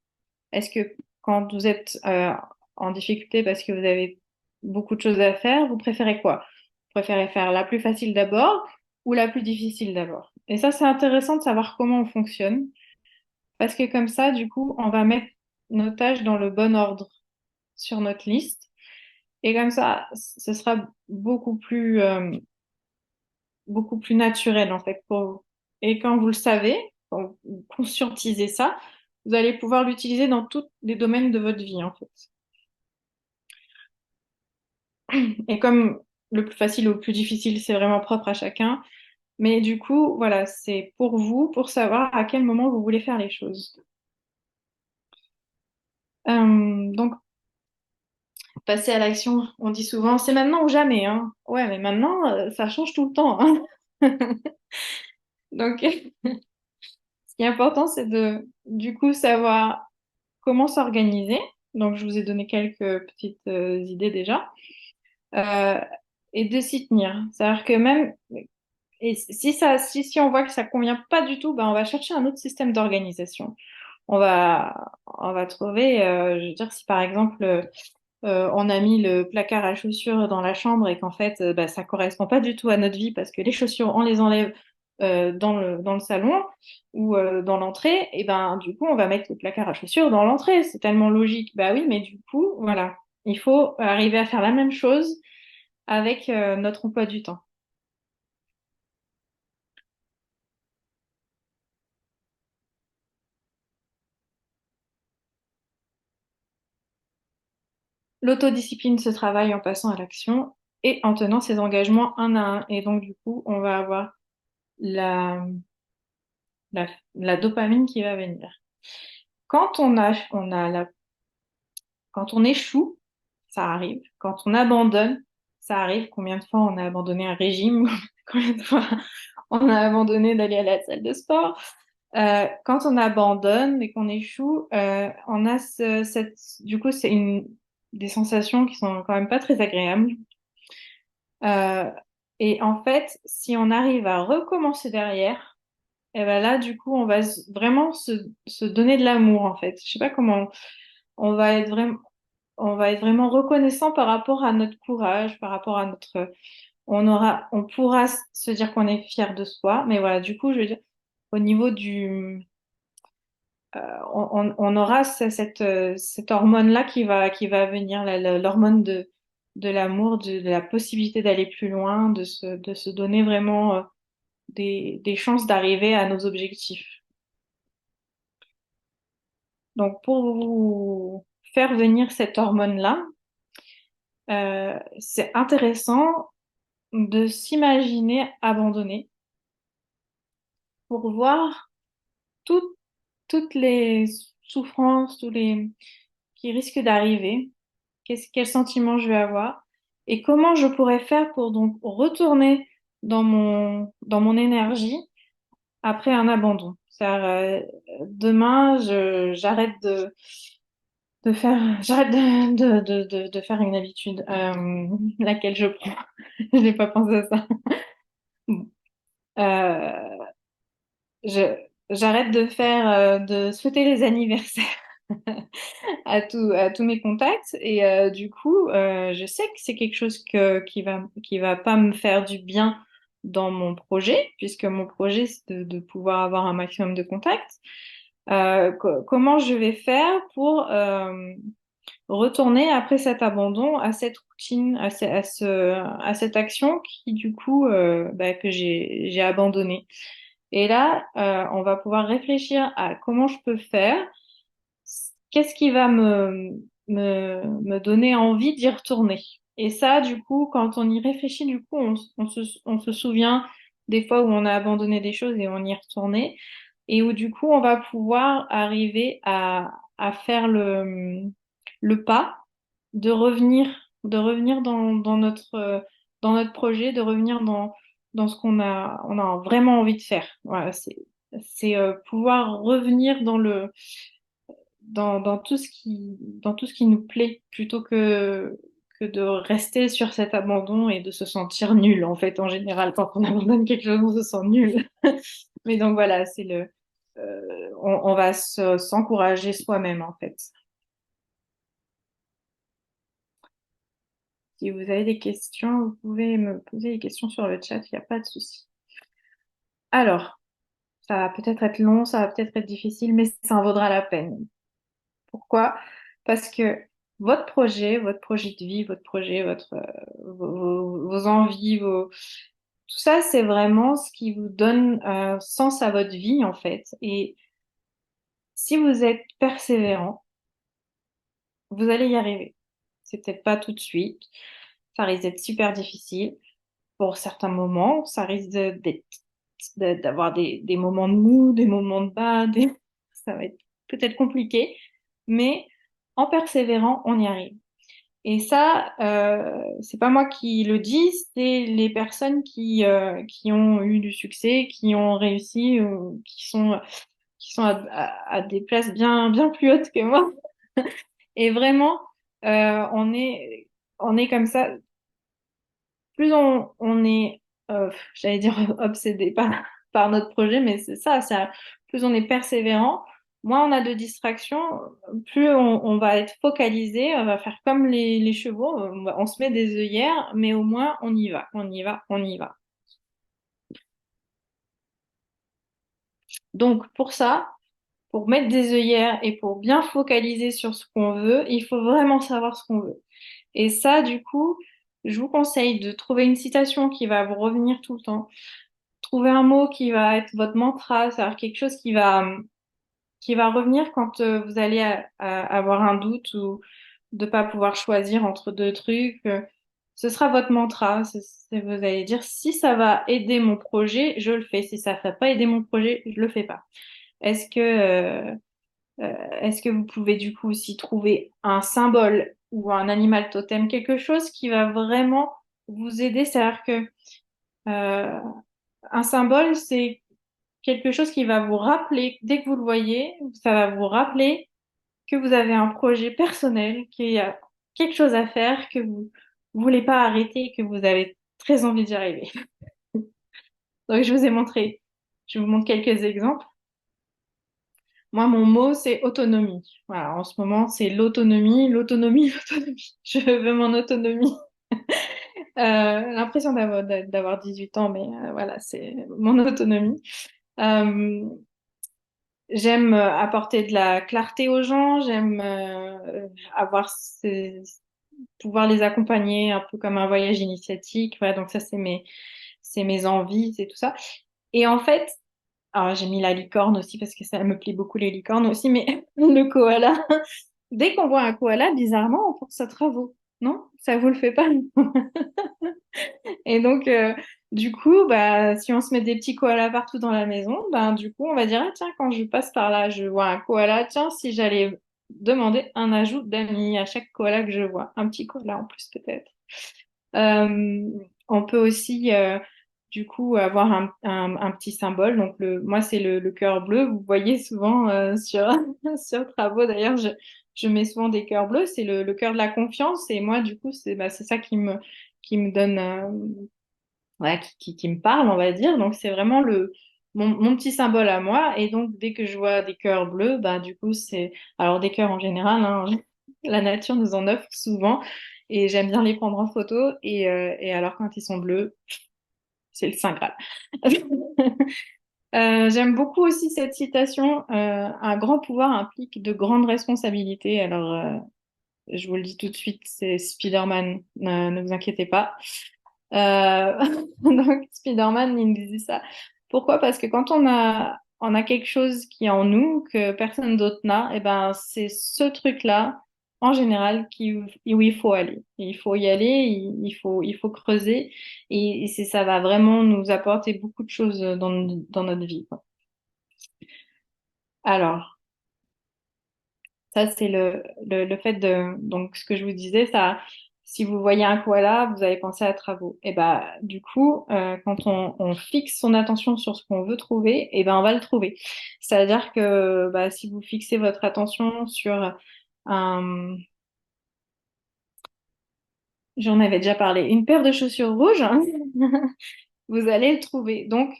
Est-ce que quand vous êtes en difficulté parce que vous avez beaucoup de choses à faire, vous préférez quoi? Vous préférez faire la plus facile d'abord ou la plus difficile d'abord? Et ça, c'est intéressant de savoir comment on fonctionne parce que comme ça, du coup, on va mettre nos tâches dans le bon ordre sur notre liste. Et comme ça, ce sera beaucoup plus naturel en fait pour vous. Et quand vous le savez, quand vous conscientisez ça, vous allez pouvoir l'utiliser dans tous les domaines de votre vie en fait. Et comme le plus facile ou le plus difficile, c'est vraiment propre à chacun, mais du coup, voilà, c'est pour vous, pour savoir à quel moment vous voulez faire les choses. Donc, passer à l'action, on dit souvent, c'est maintenant ou jamais, hein. Ouais, mais maintenant, ça change tout le temps, hein. Donc, ce qui est important, c'est du coup, savoir comment s'organiser. Donc, je vous ai donné quelques petites idées déjà. Euh, et de s'y tenir. C'est-à-dire que même, et si on voit que ça convient pas du tout, ben, on va chercher un autre système d'organisation. On va trouver, je veux dire, si par exemple, on a mis le placard à chaussures dans la chambre et qu'en fait, bah, ça correspond pas du tout à notre vie parce que les chaussures, on les enlève dans le salon ou dans l'entrée, et ben du coup, on va mettre le placard à chaussures dans l'entrée. C'est tellement logique. Bah oui, mais du coup, voilà, il faut arriver à faire la même chose avec notre emploi du temps. L'autodiscipline se travaille en passant à l'action et en tenant ses engagements un à un. Et donc, du coup, on va avoir la, la dopamine qui va venir. Quand quand on échoue, ça arrive. Quand on abandonne, ça arrive. Combien de fois on a abandonné un régime? Combien de fois on a abandonné d'aller à la salle de sport? Quand on abandonne et qu'on échoue, on a du coup, des sensations qui sont quand même pas très agréables. Euh, et en fait, si on arrive à recommencer derrière, et ben là, du coup, on va vraiment se donner de l'amour, en fait. Je sais pas comment on va être vraiment, on va être vraiment reconnaissant par rapport à notre courage, par rapport à notre, on pourra se dire qu'on est fier de soi, mais voilà, du coup, je veux dire, au niveau on aura cette hormone-là qui va venir, l'hormone de l'amour, de la possibilité d'aller plus loin, de se donner vraiment des chances d'arriver à nos objectifs. Donc, pour vous faire venir cette hormone-là, c'est intéressant de s'imaginer abandonné pour voir tout- toutes les souffrances, tous les qui risquent d'arriver, quel sentiment je vais avoir et comment je pourrais faire pour donc retourner dans mon énergie après un abandon. Demain, j'arrête de faire une habitude, laquelle je prends. J'ai pas pensé à ça. Bon. Euh, j'arrête de souhaiter les anniversaires à tous mes contacts et du coup, je sais que c'est quelque chose qui va pas me faire du bien dans mon projet, puisque mon projet c'est de pouvoir avoir un maximum de contacts. Comment je vais faire pour retourner après cet abandon à cette routine, à cette action qui du coup bah, que j'ai abandonnée. Et là, on va pouvoir réfléchir à comment je peux faire, qu'est-ce qui va me donner envie d'y retourner. Et ça, du coup, quand on y réfléchit, du coup, on se souvient des fois où on a abandonné des choses et on y est retourné, et où du coup, on va pouvoir arriver à faire le pas de revenir dans notre projet, de revenir dans ce qu'on a vraiment envie de faire. Voilà, c'est pouvoir revenir dans tout ce qui nous plaît plutôt que de rester sur cet abandon et de se sentir nul. En fait, en général, quand on abandonne quelque chose, on se sent nul. Mais donc voilà, on va s'encourager soi-même en fait. Si vous avez des questions, vous pouvez me poser des questions sur le chat, il n'y a pas de souci. Alors, ça va peut-être être long, ça va peut-être être difficile, mais ça en vaudra la peine. Pourquoi? Parce que votre projet de vie, votre projet, vos envies, tout ça, c'est vraiment ce qui vous donne sens à votre vie, en fait. Et si vous êtes persévérant, vous allez y arriver. C'est peut-être pas tout de suite. Ça risque d'être super difficile. Pour certains moments, ça risque d'avoir des moments de mou, des moments de bas, ça va être peut-être compliqué, mais en persévérant, on y arrive. Et ça, c'est pas moi qui le dis, c'est les personnes qui ont eu du succès, qui ont réussi, ou qui sont à des places bien, bien plus hautes que moi. Et vraiment, on est comme ça. Plus on est, j'allais dire obsédé par notre projet, mais c'est ça, plus on est persévérant, moins on a de distractions, plus on va être focalisé, on va faire comme les chevaux, on se met des œillères, mais au moins on y va, on y va, on y va. Donc pour ça, pour mettre des œillères et pour bien focaliser sur ce qu'on veut, il faut vraiment savoir ce qu'on veut. Et ça, du coup, je vous conseille de trouver une citation qui va vous revenir tout le temps. Trouver un mot qui va être votre mantra, c'est-à-dire quelque chose qui va revenir quand vous allez avoir un doute ou de pas pouvoir choisir entre deux trucs. Ce sera votre mantra. Vous allez dire si ça va aider mon projet, je le fais. Si ça ne va pas aider mon projet, je le fais pas. Est-ce que est-ce que vous pouvez du coup aussi trouver un symbole ou un animal totem, quelque chose qui va vraiment vous aider, c'est-à-dire que euh, un symbole, c'est quelque chose qui va vous rappeler, dès que vous le voyez, ça va vous rappeler que vous avez un projet personnel, qu'il y a quelque chose à faire, que vous ne voulez pas arrêter, que vous avez très envie d'y arriver. Donc, je vous ai montré Je vous montre quelques exemples. Moi, mon mot, c'est autonomie. Voilà, en ce moment, c'est l'autonomie, l'autonomie, l'autonomie. Je veux mon autonomie. L'impression d'avoir 18 ans, mais voilà, c'est mon autonomie. Euh, J'aime apporter de la clarté aux gens, j'aime avoir pouvoir les accompagner un peu comme un voyage initiatique. Voilà, donc ça, c'est mes envies, c'est tout ça. Et en fait, alors j'ai mis la licorne aussi parce que ça me plaît beaucoup les licornes aussi, mais le koala, dès qu'on voit un koala, bizarrement, on pense à travaux. Non? Ça vous le fait pas? Et donc, du coup, bah, si on se met des petits koalas partout dans la maison, ben, du coup, on va dire, ah, tiens, quand je passe par là, je vois un koala, tiens, si j'allais demander un ajout d'amis à chaque koala que je vois, un petit koala en plus peut-être. Euh, on peut aussi, du coup, avoir un petit symbole. Donc, moi, c'est le cœur bleu. Vous voyez souvent sur Travaux, d'ailleurs, je mets souvent des cœurs bleus. C'est le cœur de la confiance. Et moi, du coup, c'est ça qui me donne, ouais, qui me parle, on va dire. Donc, c'est vraiment mon petit symbole à moi. Et donc, dès que je vois des cœurs bleus, bah, du coup, alors des cœurs en général, hein, la nature nous en offre souvent. Et j'aime bien les prendre en photo. Et alors, quand ils sont bleus, c'est le Saint Graal. J'aime beaucoup aussi cette citation. Un grand pouvoir implique de grandes responsabilités. Alors, je vous le dis tout de suite, c'est Spider-Man. Ne vous inquiétez pas. Donc, Spider-Man, il nous dit ça. Pourquoi? Parce que quand on a quelque chose qui est en nous, que personne d'autre n'a, et ben, c'est ce truc-là, en général, où il faut aller. Il faut y aller, il faut creuser, et ça va vraiment nous apporter beaucoup de choses dans notre vie, quoi. Alors, ça, c'est le fait donc, ce que je vous disais, ça, si vous voyez un koala, vous avez pensé à travaux. Et ben, du coup, quand on fixe son attention sur ce qu'on veut trouver, et ben, on va le trouver. C'est-à-dire que, bah, si vous fixez votre attention sur un, j'en avais déjà parlé, une paire de chaussures rouges, vous allez le trouver. Donc,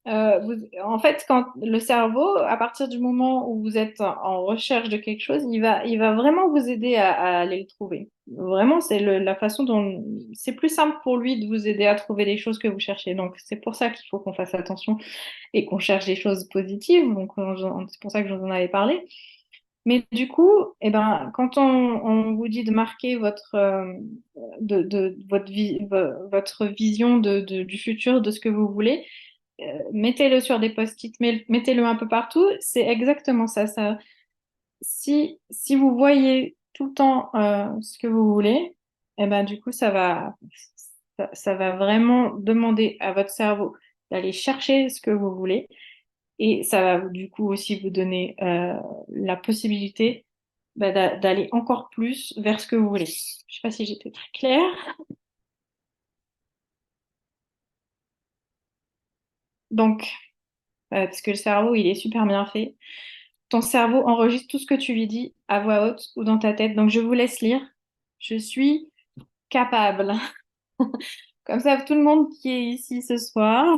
en fait, quand le cerveau, à partir du moment où vous êtes en recherche de quelque chose, il va vraiment vous aider à aller le trouver. Vraiment, c'est la façon dont c'est plus simple pour lui de vous aider à trouver les choses que vous cherchez. Donc, c'est pour ça qu'il faut qu'on fasse attention et qu'on cherche des choses positives. Donc, c'est pour ça que je vous en avais parlé. Mais du coup, eh ben, quand on vous dit de marquer votre vision du futur, de ce que vous voulez, mettez-le sur des post-it, mettez-le un peu partout. C'est exactement ça. Si vous voyez tout le temps ce que vous voulez, eh ben, du coup, ça va vraiment demander à votre cerveau d'aller chercher ce que vous voulez. Et ça va du coup aussi vous donner la possibilité bah, d'aller encore plus vers ce que vous voulez. Je sais pas si j'étais très claire. Donc, parce que le cerveau, il est super bien fait. Ton cerveau enregistre tout ce que tu lui dis à voix haute ou dans ta tête. Donc, je vous laisse lire. Je suis capable. Comme ça, tout le monde qui est ici ce soir,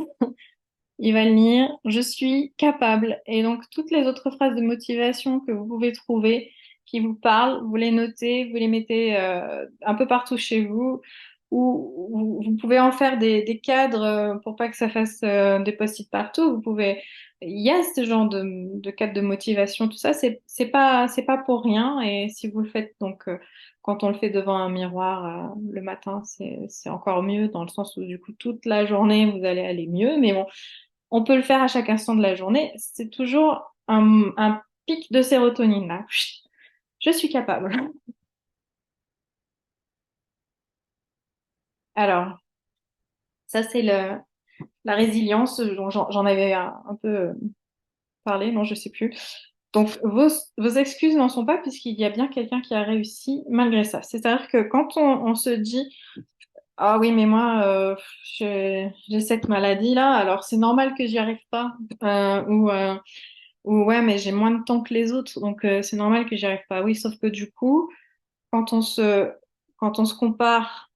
il va le lire. Je suis capable. Et donc, toutes les autres phrases de motivation que vous pouvez trouver qui vous parlent, vous les notez, vous les mettez un peu partout chez vous. Ou vous pouvez en faire des cadres pour pas que ça fasse des post-it partout. Vous pouvez, il y a ce genre de cadre de motivation, tout ça, c'est pas pour rien. Et si vous le faites donc quand on le fait devant un miroir le matin, c'est encore mieux dans le sens où du coup toute la journée vous allez aller mieux. Mais bon, on peut le faire à chaque instant de la journée. C'est toujours un pic de sérotonine là. Je suis capable. Alors, ça c'est la résilience. J'en avais un peu parlé, non, je sais plus. Donc, vos excuses n'en sont pas puisqu'il y a bien quelqu'un qui a réussi malgré ça. C'est-à-dire que quand on se dit, ah oui, mais moi, j'ai cette maladie-là, alors c'est normal que j'y arrive pas. Ou ouais, mais j'ai moins de temps que les autres, donc c'est normal que j'y arrive pas. Oui, sauf que du coup, quand quand on se compare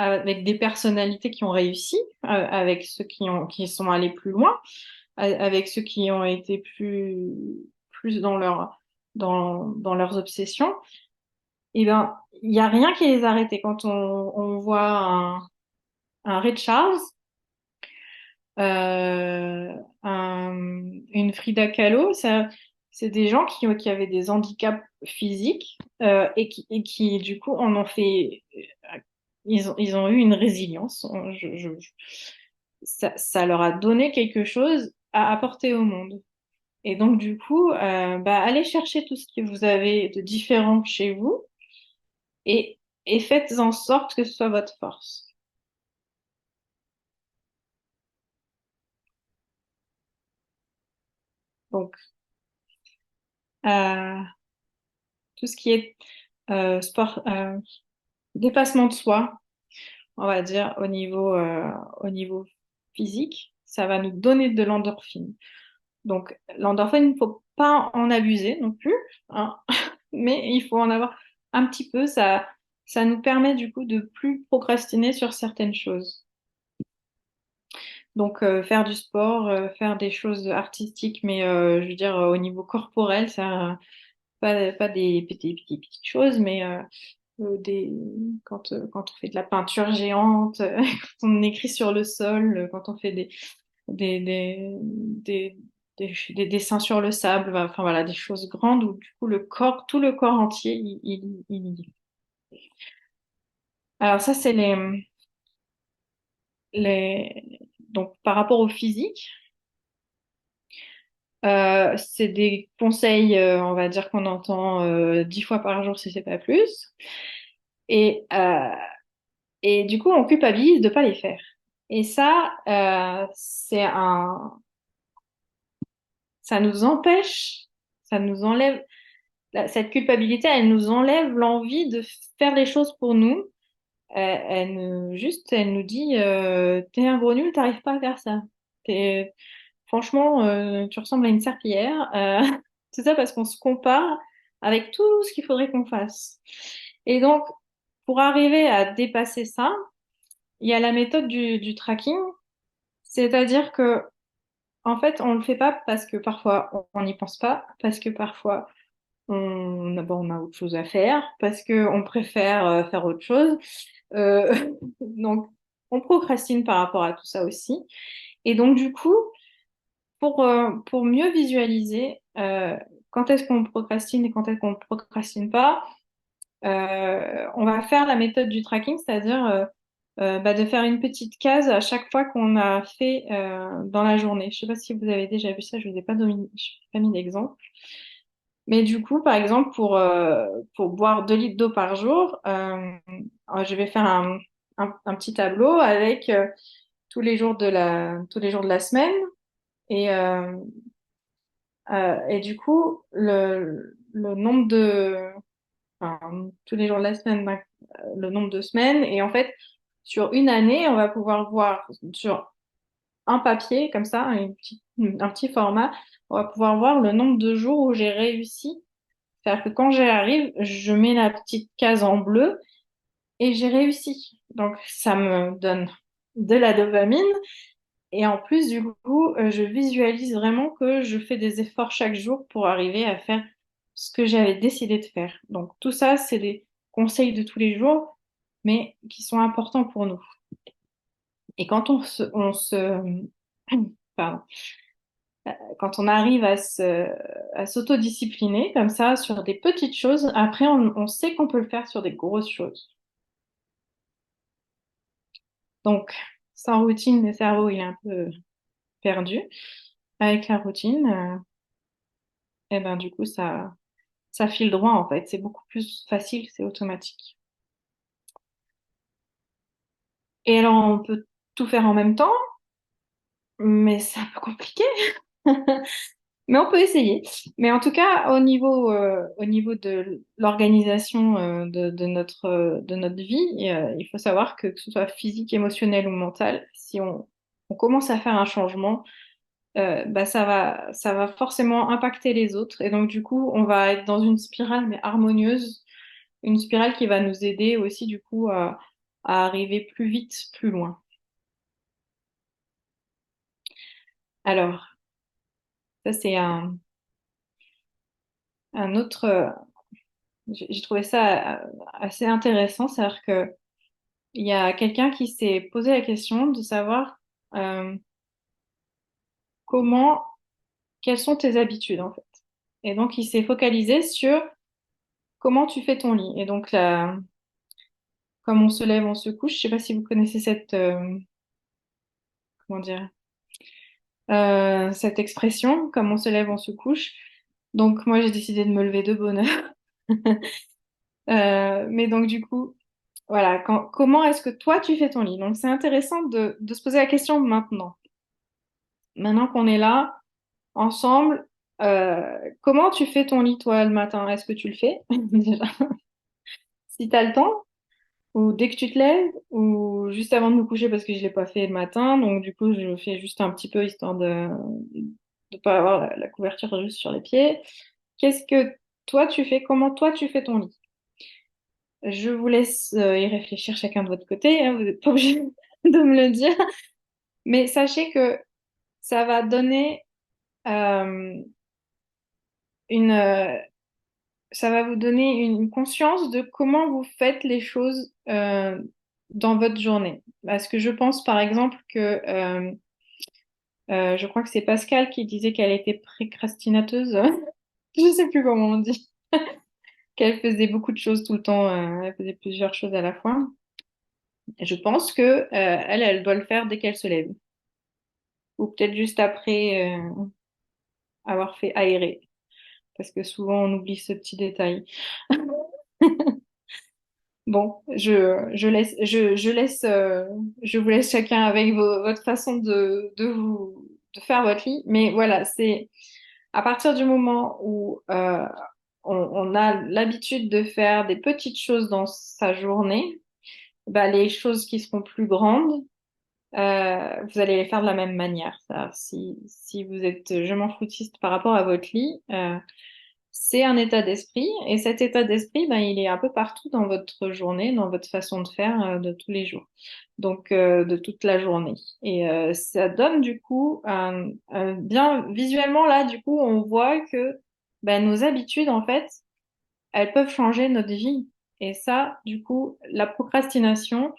avec des personnalités qui ont réussi, avec ceux qui sont allés plus loin, avec ceux qui ont été plus dans leurs obsessions, eh ben, il n'y a rien qui les a arrêtés. Quand on voit un Ray Charles, une Frida Kahlo, ça, c'est des gens qui avaient des handicaps physiques et qui, du coup, en ont fait. Ils ont eu une résilience. Ça leur a donné quelque chose à apporter au monde. Et donc, du coup, allez chercher tout ce que vous avez de différent chez vous et, et faites en sorte que ce soit votre force. Donc, euh, tout ce qui est sport, dépassement de soi, on va dire, au niveau physique, ça va nous donner de l'endorphine. Donc, l'endorphine, il ne faut pas en abuser non plus, hein, mais il faut en avoir un petit peu. Ça nous permet du coup de plus procrastiner sur certaines choses. Donc, faire du sport, faire des choses artistiques, mais je veux dire, au niveau corporel, ça, pas des petites choses, mais des, quand on fait de la peinture géante, quand on écrit sur le sol, quand on fait des, des, des, des dessins sur le sable, enfin voilà, des choses grandes où du coup tout le corps entier, il y est. Alors ça, c'est donc par rapport au physique, c'est des conseils, on va dire qu'on entend 10 fois par jour si c'est pas plus. Et, euh, Et du coup, on culpabilise de pas les faire. Et ça, ça nous empêche, ça nous enlève, cette culpabilité, elle nous enlève l'envie de faire les choses pour nous. Elle nous dit, t'es un gros nul, t'arrives pas à faire ça. Franchement, tu ressembles à une serpillière. C'est ça parce qu'on se compare avec tout ce qu'il faudrait qu'on fasse. Et donc, pour arriver à dépasser ça, il y a la méthode du tracking, c'est-à-dire que en fait, on le fait pas parce que parfois on n'y pense pas, parce que parfois on a autre chose à faire, parce que on préfère faire autre chose. Euh, donc, on procrastine par rapport à tout ça aussi. Et donc, du coup, pour mieux visualiser quand est-ce qu'on procrastine et quand est-ce qu'on ne procrastine pas, on va faire la méthode du tracking, c'est-à-dire de faire une petite case à chaque fois qu'on a fait dans la journée. Je sais pas si vous avez déjà vu ça, je vous ai pas, je vous ai pas mis d'exemple. Mais du coup, par exemple, pour boire 2 litres d'eau par jour, je vais faire un petit tableau avec tous les jours de la semaine. Et du coup, le nombre enfin, tous les jours de la semaine, le nombre de semaines. Et en fait, sur une année, on va pouvoir voir sur un papier, comme ça, un petit format, on va pouvoir voir le nombre de jours où j'ai réussi. C'est-à-dire que quand j'y arrive, je mets la petite case en bleu et j'ai réussi. Donc, ça me donne de la dopamine. Et en plus, du coup, je visualise vraiment que je fais des efforts chaque jour pour arriver à faire ce que j'avais décidé de faire. Donc, tout ça, c'est des conseils de tous les jours, mais qui sont importants pour nous. Et pardon, quand on arrive à s'autodiscipliner comme ça sur des petites choses, après, on sait qu'on peut le faire sur des grosses choses. Donc, sans routine, le cerveau, il est un peu perdu. Avec la routine, et ben, du coup, ça file droit en fait. C'est beaucoup plus facile, c'est automatique. Et alors, on peut tout faire en même temps, mais c'est un peu compliqué. Mais on peut essayer. Mais en tout cas, au niveau de l'organisation de notre vie, il faut savoir que ce soit physique, émotionnel ou mental, si on commence à faire un changement, ça va forcément impacter les autres. Et donc, du coup, on va être dans une spirale, mais harmonieuse, une spirale qui va nous aider aussi, du coup, à arriver plus vite, plus loin. Alors, Ça, c'est un autre. J'ai trouvé ça assez intéressant. C'est-à-dire que il y a quelqu'un qui s'est posé la question de savoir euh, comment, quelles sont tes habitudes en fait. Et donc, il s'est focalisé sur comment tu fais ton lit. Et donc, là, comme on se lève, on se couche. Je sais pas si vous connaissez comment dire, cette expression, comme on se lève, on se couche. Donc, moi, j'ai décidé de me lever de bonne heure. Mais donc, du coup, voilà, comment est-ce que toi, tu fais ton lit? Donc, c'est intéressant de se poser la question maintenant. Maintenant qu'on est là, ensemble, comment tu fais ton lit, toi, le matin? Est-ce que tu le fais? Déjà, si tu as le temps, ou dès que tu te lèves, ou juste avant de me coucher parce que je l'ai pas fait le matin. Donc, du coup, je le fais juste un petit peu histoire de pas avoir la couverture juste sur les pieds. Qu'est-ce que toi, tu fais? Comment toi, tu fais ton lit? Je vous laisse y réfléchir chacun de votre côté, hein, vous n'êtes pas obligé de me le dire. Mais sachez que ça va donner euh, une, ça va vous donner une conscience de comment vous faites les choses dans votre journée. Parce que je pense par exemple que je crois que c'est Pascal qui disait qu'elle était précrastinateuse. Je sais plus comment on dit. Qu'elle faisait beaucoup de choses tout le temps. Elle faisait plusieurs choses à la fois. Et je pense que elle doit le faire dès qu'elle se lève. Ou peut-être juste après avoir fait aérer. Parce que souvent on oublie ce petit détail. Bon, je vous laisse chacun avec votre façon de faire votre lit. Mais voilà, c'est à partir du moment où on a l'habitude de faire des petites choses dans sa journée, bah, les choses qui seront plus grandes, vous allez les faire de la même manière. Si vous êtes je m'en foutiste par rapport à votre lit, c'est un état d'esprit et cet état d'esprit, ben, il est un peu partout dans votre journée, dans votre façon de faire de tous les jours, donc de toute la journée. Et ça donne du coup bien visuellement là, du coup, on voit que ben, nos habitudes en fait, elles peuvent changer notre vie. Et ça, du coup, la procrastination,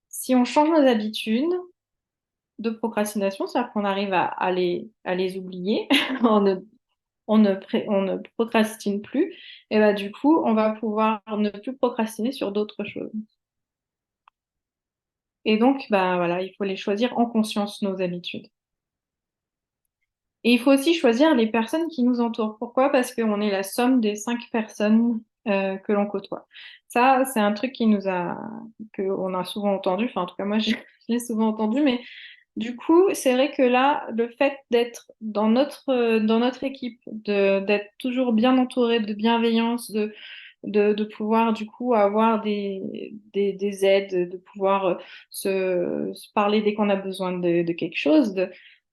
si on change nos habitudes de procrastination, c'est-à-dire qu'on arrive à les oublier en ne on ne procrastine plus, et bah du coup, on va pouvoir ne plus procrastiner sur d'autres choses. Et donc, bah voilà, il faut les choisir en conscience, nos habitudes. Et il faut aussi choisir les personnes qui nous entourent. Pourquoi? Parce qu'on est la somme des 5 personnes que l'on côtoie. Ça, c'est un truc que on a souvent entendu. Enfin, en tout cas, moi, je l'ai souvent entendu. Mais du coup, c'est vrai que là, le fait d'être dans notre équipe, d'être toujours bien entouré de bienveillance, de pouvoir du coup avoir des aides, de pouvoir se parler dès qu'on a besoin de quelque chose,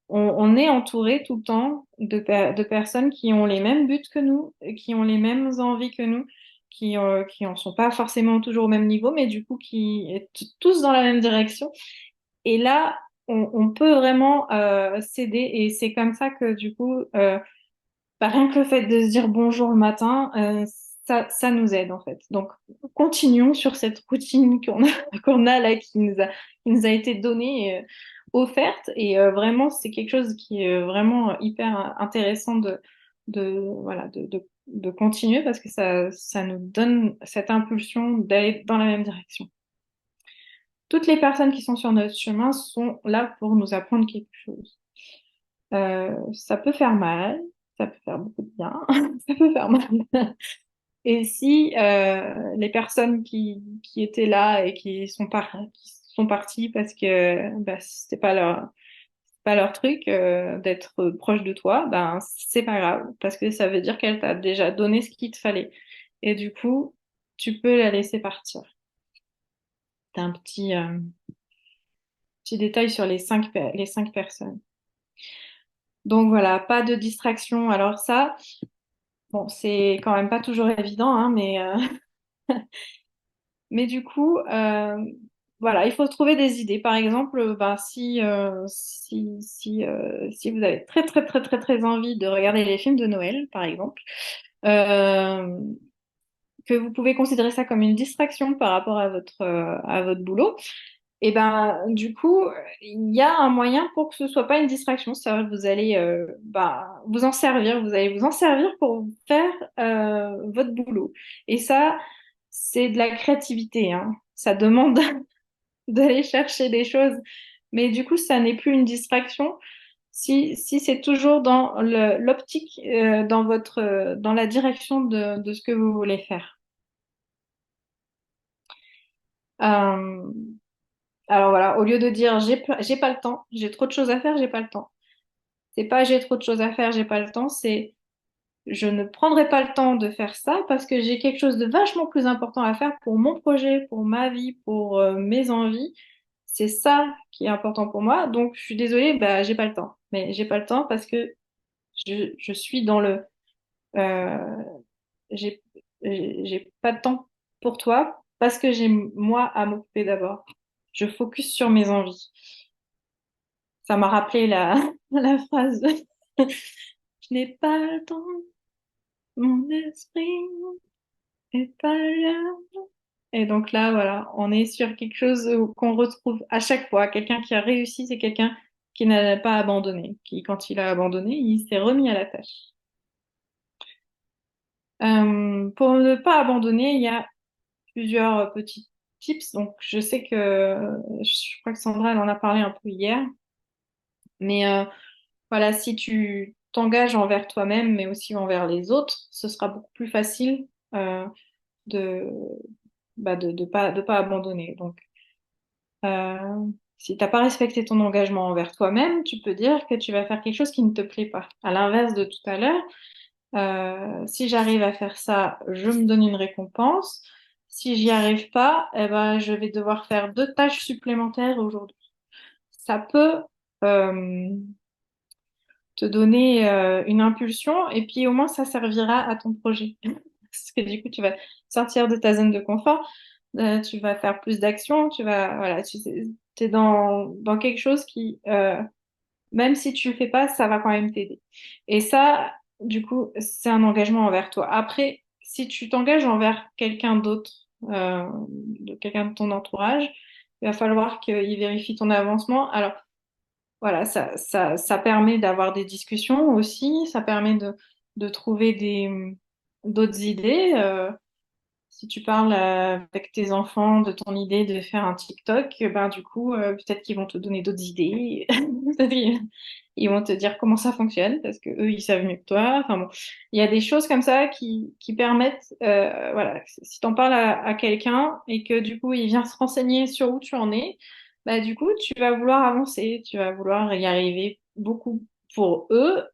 on est entouré tout le temps de personnes qui ont les mêmes buts que nous, qui ont les mêmes envies que nous, qui en sont pas forcément toujours au même niveau, mais du coup qui est tous dans la même direction. Et là, on peut vraiment s'aider et c'est comme ça que du coup, bah, rien que le fait de se dire bonjour le matin, ça nous aide en fait. Donc, continuons sur cette routine qu'on a là, qui nous a été donnée, offerte. Et vraiment, c'est quelque chose qui est vraiment hyper intéressant voilà, de continuer parce que ça nous donne cette impulsion d'aller dans la même direction. Toutes les personnes qui sont sur notre chemin sont là pour nous apprendre quelque chose. Ça peut faire mal, ça peut faire beaucoup de bien, ça peut faire mal. Et si les personnes qui étaient là et qui sont parties parce que bah, c'était pas leur truc d'être proche de toi, ben c'est pas grave parce que ça veut dire qu'elle t'a déjà donné ce qu'il te fallait. Et du coup, tu peux la laisser partir. T'as un petit détail sur les 5 personnes. Donc voilà, pas de distraction. Alors ça, bon, c'est quand même pas toujours évident, hein, mais du coup, voilà, il faut trouver des idées. Par exemple, si vous avez très, très, très, très, très envie de regarder les films de Noël, par exemple, euh, que vous pouvez considérer ça comme une distraction par rapport à votre boulot, et ben, du coup, il y a un moyen pour que ce soit pas une distraction. C'est-à-dire que vous allez vous en servir, vous allez vous en servir pour faire votre boulot. Et ça, c'est de la créativité, hein. Ça demande d'aller chercher des choses. Mais du coup, ça n'est plus une distraction si c'est toujours dans l'optique, dans la direction de ce que vous voulez faire. Euh, alors voilà, au lieu de dire j'ai pas le temps, j'ai trop de choses à faire, j'ai pas le temps. C'est pas j'ai trop de choses à faire, j'ai pas le temps, c'est je ne prendrai pas le temps de faire ça parce que j'ai quelque chose de vachement plus important à faire pour mon projet, pour ma vie, pour mes envies. C'est ça qui est important pour moi. Donc je suis désolée, bah j'ai pas le temps. Mais j'ai pas le temps parce que je suis dans le euh, j'ai j'ai pas de temps pour toi parce que j'ai moi à m'occuper d'abord. Je focus sur mes envies. Ça m'a rappelé la phrase. Je n'ai pas le temps, mon esprit est ailleurs. Et donc là, voilà, on est sur quelque chose qu'on retrouve à chaque fois. Quelqu'un qui a réussi, c'est quelqu'un qui n'a pas abandonné, qui, quand il a abandonné, il s'est remis à la tâche. Pour ne pas abandonner, il y a plusieurs petits tips. Donc, je sais que, je crois que Sandra, elle en a parlé un peu hier, mais voilà, si tu t'engages envers toi-même, mais aussi envers les autres, ce sera beaucoup plus facile de, de pas abandonner. Donc, si t'as pas respecté ton engagement envers toi-même, tu peux dire que tu vas faire quelque chose qui ne te plaît pas. À l'inverse de tout à l'heure, si j'arrive à faire ça, je me donne une récompense. Si j'y arrive pas, eh ben, je vais devoir faire 2 tâches supplémentaires aujourd'hui. Ça peut euh, te donner une impulsion et puis au moins ça servira à ton projet. Parce que du coup, tu vas sortir de ta zone de confort, tu vas faire plus d'actions, voilà, tu es dans quelque chose qui, même si tu le fais pas, ça va quand même t'aider. Et ça, du coup, c'est un engagement envers toi. Après, si tu t'engages envers quelqu'un d'autre, quelqu'un de ton entourage, il va falloir qu'il vérifie ton avancement. Alors, voilà, ça permet d'avoir des discussions aussi, ça permet de trouver d'autres idées. Si tu parles avec tes enfants de ton idée de faire un TikTok, ben du coup, peut-être qu'ils vont te donner d'autres idées. Peut-être ils vont te dire comment ça fonctionne parce que eux, ils savent mieux que toi. Enfin bon, il y a des choses comme ça qui permettent, voilà, si tu en parles à quelqu'un et que du coup, il vient se renseigner sur où tu en es, bah du coup, tu vas vouloir avancer, tu vas vouloir y arriver beaucoup pour eux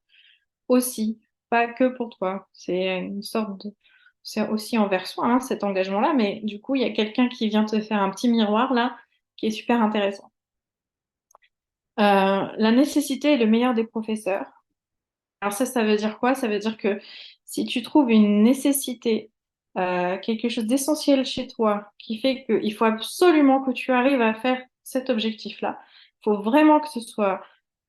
aussi, pas que pour toi. C'est une sorte de... C'est aussi envers soi, hein, cet engagement-là, mais du coup, il y a quelqu'un qui vient te faire un petit miroir là, qui est super intéressant. La nécessité est le meilleur des professeurs. Alors ça veut dire quoi? Ça veut dire que si tu trouves une nécessité, quelque chose d'essentiel chez toi, qui fait qu'il faut absolument que tu arrives à faire cet objectif-là, il faut vraiment que ce soit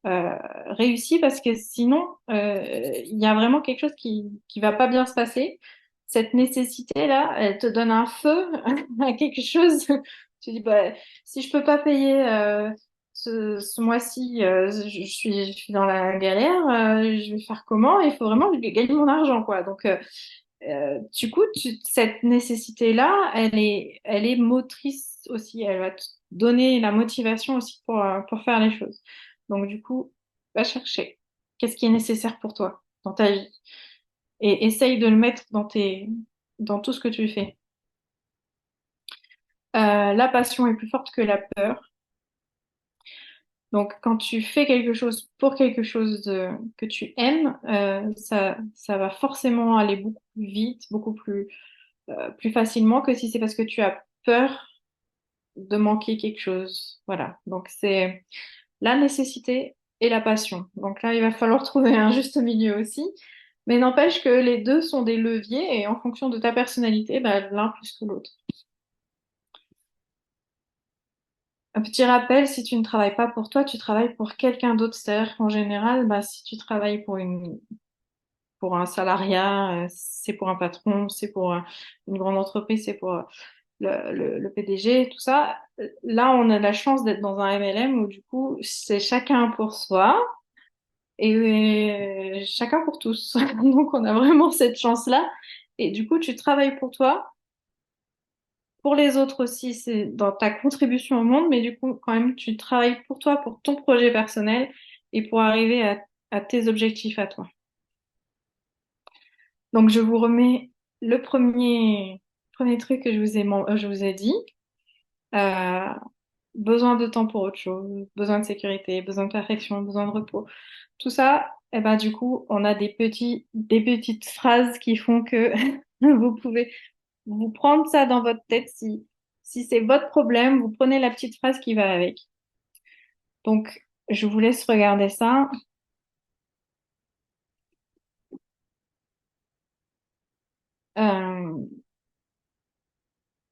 réussi parce que sinon, il y a vraiment quelque chose qui va pas bien se passer. Cette nécessité-là, elle te donne un feu à quelque chose. Tu dis, bah, si je peux pas payer ce mois-ci, je suis dans la galère, je vais faire comment? Il faut vraiment que je gagne mon argent, quoi. Donc, du coup, cette nécessité-là, elle est motrice aussi. Elle va te donner la motivation aussi pour faire les choses. Donc, du coup, va chercher. Qu'est-ce qui est nécessaire pour toi dans ta vie? Et essaye de le mettre dans tout ce que tu fais. La passion est plus forte que la peur. Donc, quand tu fais quelque chose pour quelque chose que tu aimes, ça va forcément aller beaucoup plus vite, plus facilement que si c'est parce que tu as peur de manquer quelque chose. Voilà. Donc, c'est la nécessité et la passion. Donc là, il va falloir trouver un juste milieu aussi. Mais n'empêche que les deux sont des leviers et en fonction de ta personnalité, bah, l'un plus que l'autre. Un petit rappel, si tu ne travailles pas pour toi, tu travailles pour quelqu'un d'autre. C'est-à-dire qu'en général, bah, si tu travailles pour un salariat, c'est pour un patron, c'est pour une grande entreprise, c'est pour le PDG, tout ça. Là, on a la chance d'être dans un MLM où du coup, c'est chacun pour soi et chacun pour tous. Donc, on a vraiment cette chance-là. Et du coup, tu travailles pour toi, pour les autres aussi, c'est dans ta contribution au monde, mais du coup, quand même, tu travailles pour toi, pour ton projet personnel et pour arriver à tes objectifs à toi. Donc, je vous remets le premier truc que je vous ai dit. Euh, besoin de temps pour autre chose, besoin de sécurité, besoin de perfection, besoin de repos. Tout ça, eh ben, du coup, on a des petites phrases qui font que vous pouvez vous prendre ça dans votre tête. Si c'est votre problème, vous prenez la petite phrase qui va avec. Donc, je vous laisse regarder ça. Euh,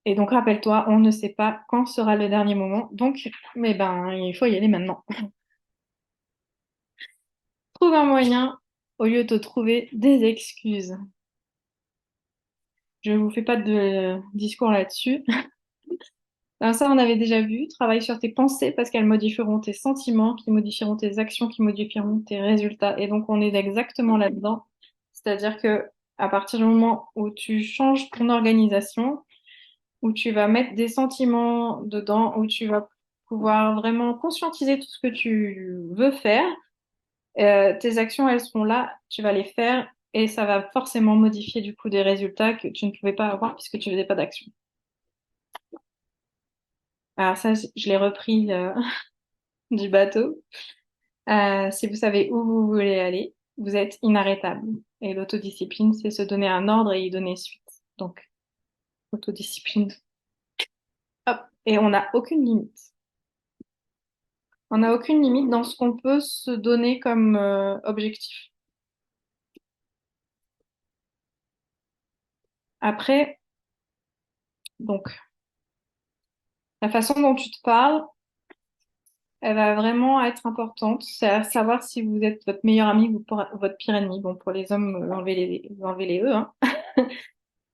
et donc, rappelle-toi, on ne sait pas quand sera le dernier moment. Donc, mais ben, il faut y aller maintenant. Trouve un moyen au lieu de trouver des excuses. Je ne vous fais pas de discours là-dessus. Alors ça, on avait déjà vu. Travaille sur tes pensées parce qu'elles modifieront tes sentiments, qui modifieront tes actions, qui modifieront tes résultats. Et donc, on est exactement là-dedans. C'est-à-dire que à partir du moment où tu changes ton organisation, où tu vas mettre des sentiments dedans, où tu vas pouvoir vraiment conscientiser tout ce que tu veux faire, tes actions, elles seront là, tu vas les faire et ça va forcément modifier du coup des résultats que tu ne pouvais pas avoir puisque tu faisais pas d'action. Alors ça, je l'ai repris du bateau. Si vous savez où vous voulez aller, vous êtes inarrêtable. Et l'autodiscipline, c'est se donner un ordre et y donner suite. Donc, autodiscipline. Hop. Et on n'a aucune limite. On n'a aucune limite dans ce qu'on peut se donner comme objectif. Après, donc, la façon dont tu te parles, elle va vraiment être importante. C'est à savoir si vous êtes votre meilleur ami ou votre pire ennemi. Bon, pour les hommes, enlevez les E, hein.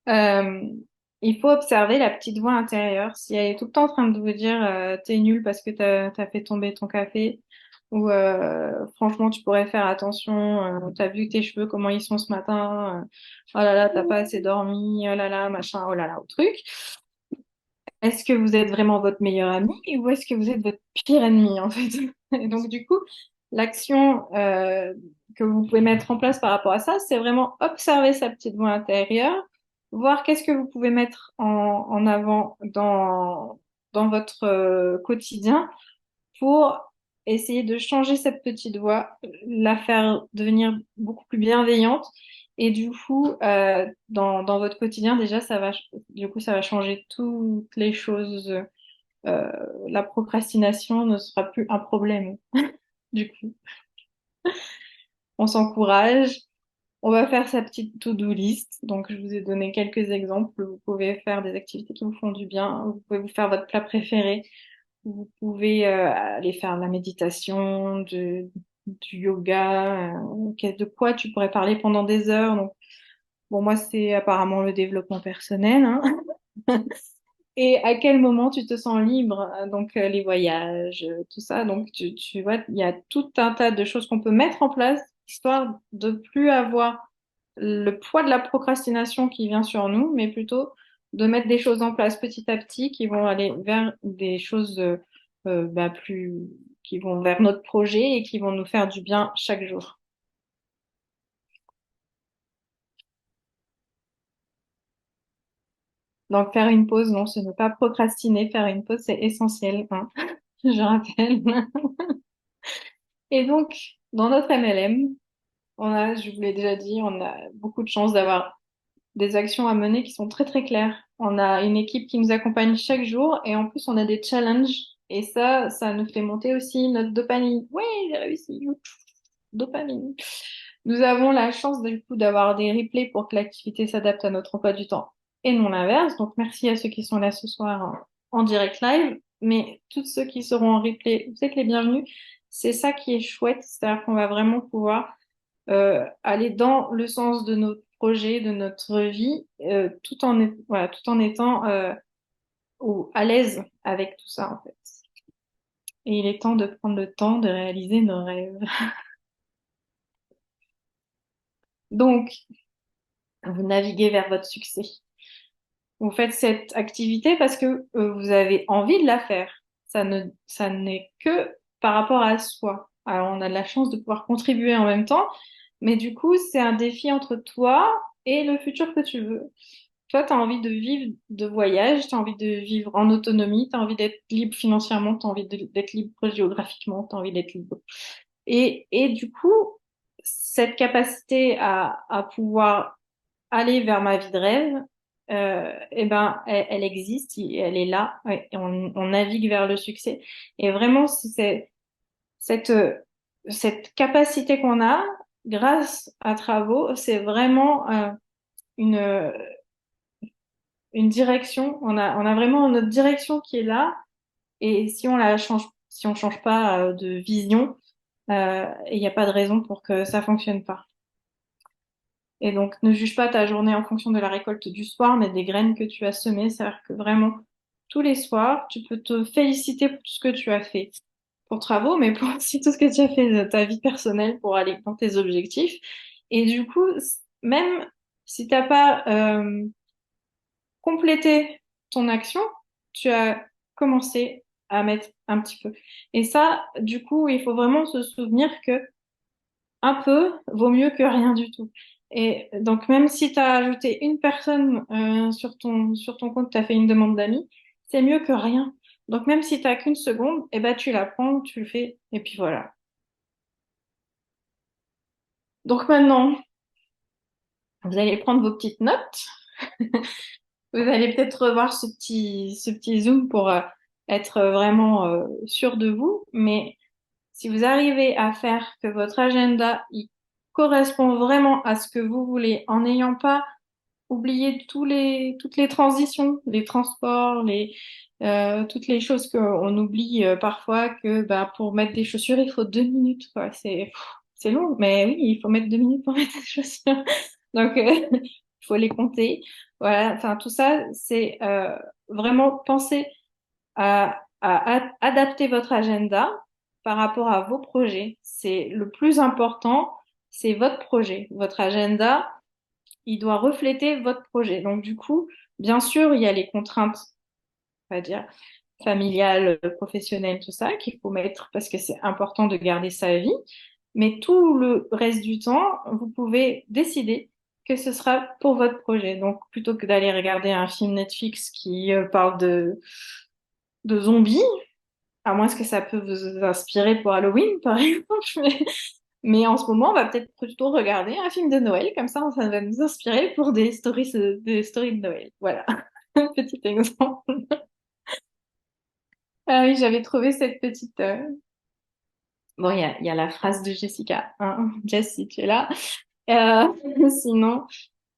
Euh, il faut observer la petite voix intérieure. Si elle est tout le temps en train de vous dire t'es nul parce que t'as fait tomber ton café ou franchement tu pourrais faire attention, t'as vu tes cheveux comment ils sont ce matin, oh là là t'as pas assez dormi, oh là là machin, oh là là au truc. Est-ce que vous êtes vraiment votre meilleur ami ou est-ce que vous êtes votre pire ennemi en fait? Et donc du coup, l'action que vous pouvez mettre en place par rapport à ça, c'est vraiment observer sa petite voix intérieure, voir qu'est-ce que vous pouvez mettre en avant dans votre quotidien pour essayer de changer cette petite voix, la faire devenir beaucoup plus bienveillante. Et du coup, dans votre quotidien, déjà, du coup, ça va changer toutes les choses. Euh, la procrastination ne sera plus un problème. Du coup, on s'encourage. On va faire sa petite to-do list. Donc, je vous ai donné quelques exemples. Vous pouvez faire des activités qui vous font du bien. Vous pouvez vous faire votre plat préféré. Vous pouvez aller faire de la méditation, du yoga, de quoi tu pourrais parler pendant des heures. Donc, bon, moi, c'est apparemment le développement personnel, hein. Et à quel moment tu te sens libre? Donc, les voyages, tout ça. Donc, tu vois, il y a tout un tas de choses qu'on peut mettre en place, histoire de plus avoir le poids de la procrastination qui vient sur nous, mais plutôt de mettre des choses en place petit à petit qui vont aller vers des choses bah, qui vont vers notre projet et qui vont nous faire du bien chaque jour. Donc, faire une pause, non, ce n'est pas procrastiner. Faire une pause, c'est essentiel, hein, je rappelle. Et donc, dans notre MLM, je vous l'ai déjà dit, on a beaucoup de chance d'avoir des actions à mener qui sont très très claires. On a une équipe qui nous accompagne chaque jour et en plus on a des challenges et ça nous fait monter aussi notre dopamine. Oui, j'ai réussi. Dopamine. Nous avons la chance du coup d'avoir des replays pour que l'activité s'adapte à notre emploi du temps et non l'inverse. Donc merci à ceux qui sont là ce soir en direct live. mais tous ceux qui seront en replay, vous êtes les bienvenus. C'est ça qui est chouette, c'est-à-dire qu'on va vraiment pouvoir aller dans le sens de notre projet, de notre vie, voilà, tout en étant à l'aise avec tout ça, en fait. Et il est temps de prendre le temps de réaliser nos rêves. Donc, vous naviguez vers votre succès. Vous faites cette activité parce que vous avez envie de la faire. Ça n'est que par rapport à soi. Alors, on a de la chance de pouvoir contribuer en même temps, mais du coup, c'est un défi entre toi et le futur que tu veux. Toi, tu as envie de vivre de voyage, tu as envie de vivre en autonomie, tu as envie d'être libre financièrement, tu as envie d'être libre géographiquement, tu as envie d'être libre. Et du coup, cette capacité à pouvoir aller vers ma vie de rêve, eh ben, elle existe, elle est là, ouais, et on navigue vers le succès. Et vraiment, c'est cette, cette capacité qu'on a, grâce à travaux, c'est vraiment une, une direction. On a vraiment notre direction qui est là. Et si on change pas de vision, il n'y a pas de raison pour que ça fonctionne pas. Et donc, ne juge pas ta journée en fonction de la récolte du soir, mais des graines que tu as semées. C'est-à-dire que vraiment, tous les soirs, tu peux te féliciter pour tout ce que tu as fait pour travaux, mais pour aussi tout ce que tu as fait de ta vie personnelle pour aller dans tes objectifs. Et du coup, même si t'as pas complété ton action, tu as commencé à mettre un petit peu. Et ça, du coup, il faut vraiment se souvenir que un peu vaut mieux que rien du tout. Et donc, même si tu as ajouté une personne sur ton compte, tu as fait une demande d'amis, c'est mieux que rien. Donc, même si tu qu'une seconde, eh ben, tu la prends, tu le fais, et puis voilà. Donc maintenant, vous allez prendre vos petites notes. Vous allez peut-être revoir ce petit zoom pour être vraiment sûr de vous. Mais si vous arrivez à faire que votre agenda il correspond vraiment à ce que vous voulez, en n'ayant pas oublié toutes les transitions, les transports, toutes les choses qu'on oublie parfois que bah, pour mettre des chaussures, il faut 2 minutes, quoi. C'est long, mais oui, il faut mettre 2 minutes pour mettre des chaussures. Donc, il faut les compter. Voilà, enfin, tout ça, c'est vraiment penser à adapter votre agenda par rapport à vos projets. C'est le plus important, c'est votre projet. Votre agenda, il doit refléter votre projet. Donc, du coup, bien sûr, il y a les contraintes, on va dire, familiales, professionnelles, tout ça, qu'il faut mettre parce que c'est important de garder sa vie. Mais tout le reste du temps, vous pouvez décider que ce sera pour votre projet. Donc, plutôt que d'aller regarder un film Netflix qui parle de zombies, à moins que ça peut vous inspirer pour Halloween, par exemple. Mais en ce moment, on va peut-être plutôt regarder un film de Noël, comme ça va nous inspirer pour des stories de Noël. Voilà, petit exemple. Ah oui, j'avais trouvé cette petite. Bon, il y a la phrase de Jessica, hein. Jess, si tu es là. Sinon,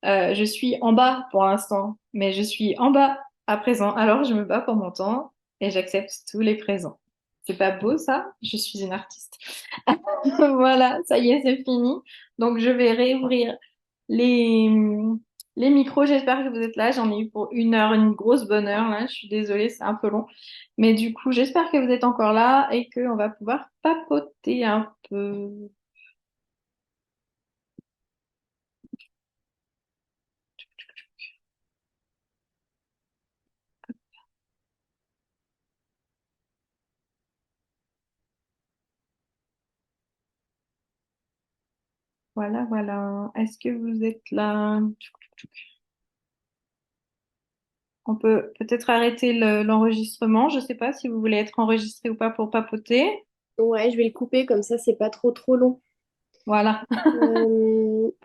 je suis en bas pour l'instant, mais je suis en bas à présent. Alors, je me bats pour mon temps et j'accepte tous les présents. C'est pas beau ça? Je suis une artiste. Voilà, ça y est, c'est fini. Donc, je vais réouvrir les, les micros. J'espère que vous êtes là. J'en ai eu pour 1 heure, une grosse bonne heure là. Je suis désolée, c'est un peu long. Mais du coup, j'espère que vous êtes encore là et qu'on va pouvoir papoter un peu. Voilà, voilà. Est-ce que vous êtes là? On peut peut-être arrêter l'enregistrement. Je ne sais pas si vous voulez être enregistré ou pas pour papoter. Ouais, je vais le couper comme ça, c'est pas trop long. Voilà.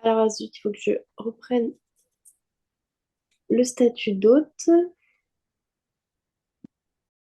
Alors, zut, il faut que je reprenne le statut d'hôte.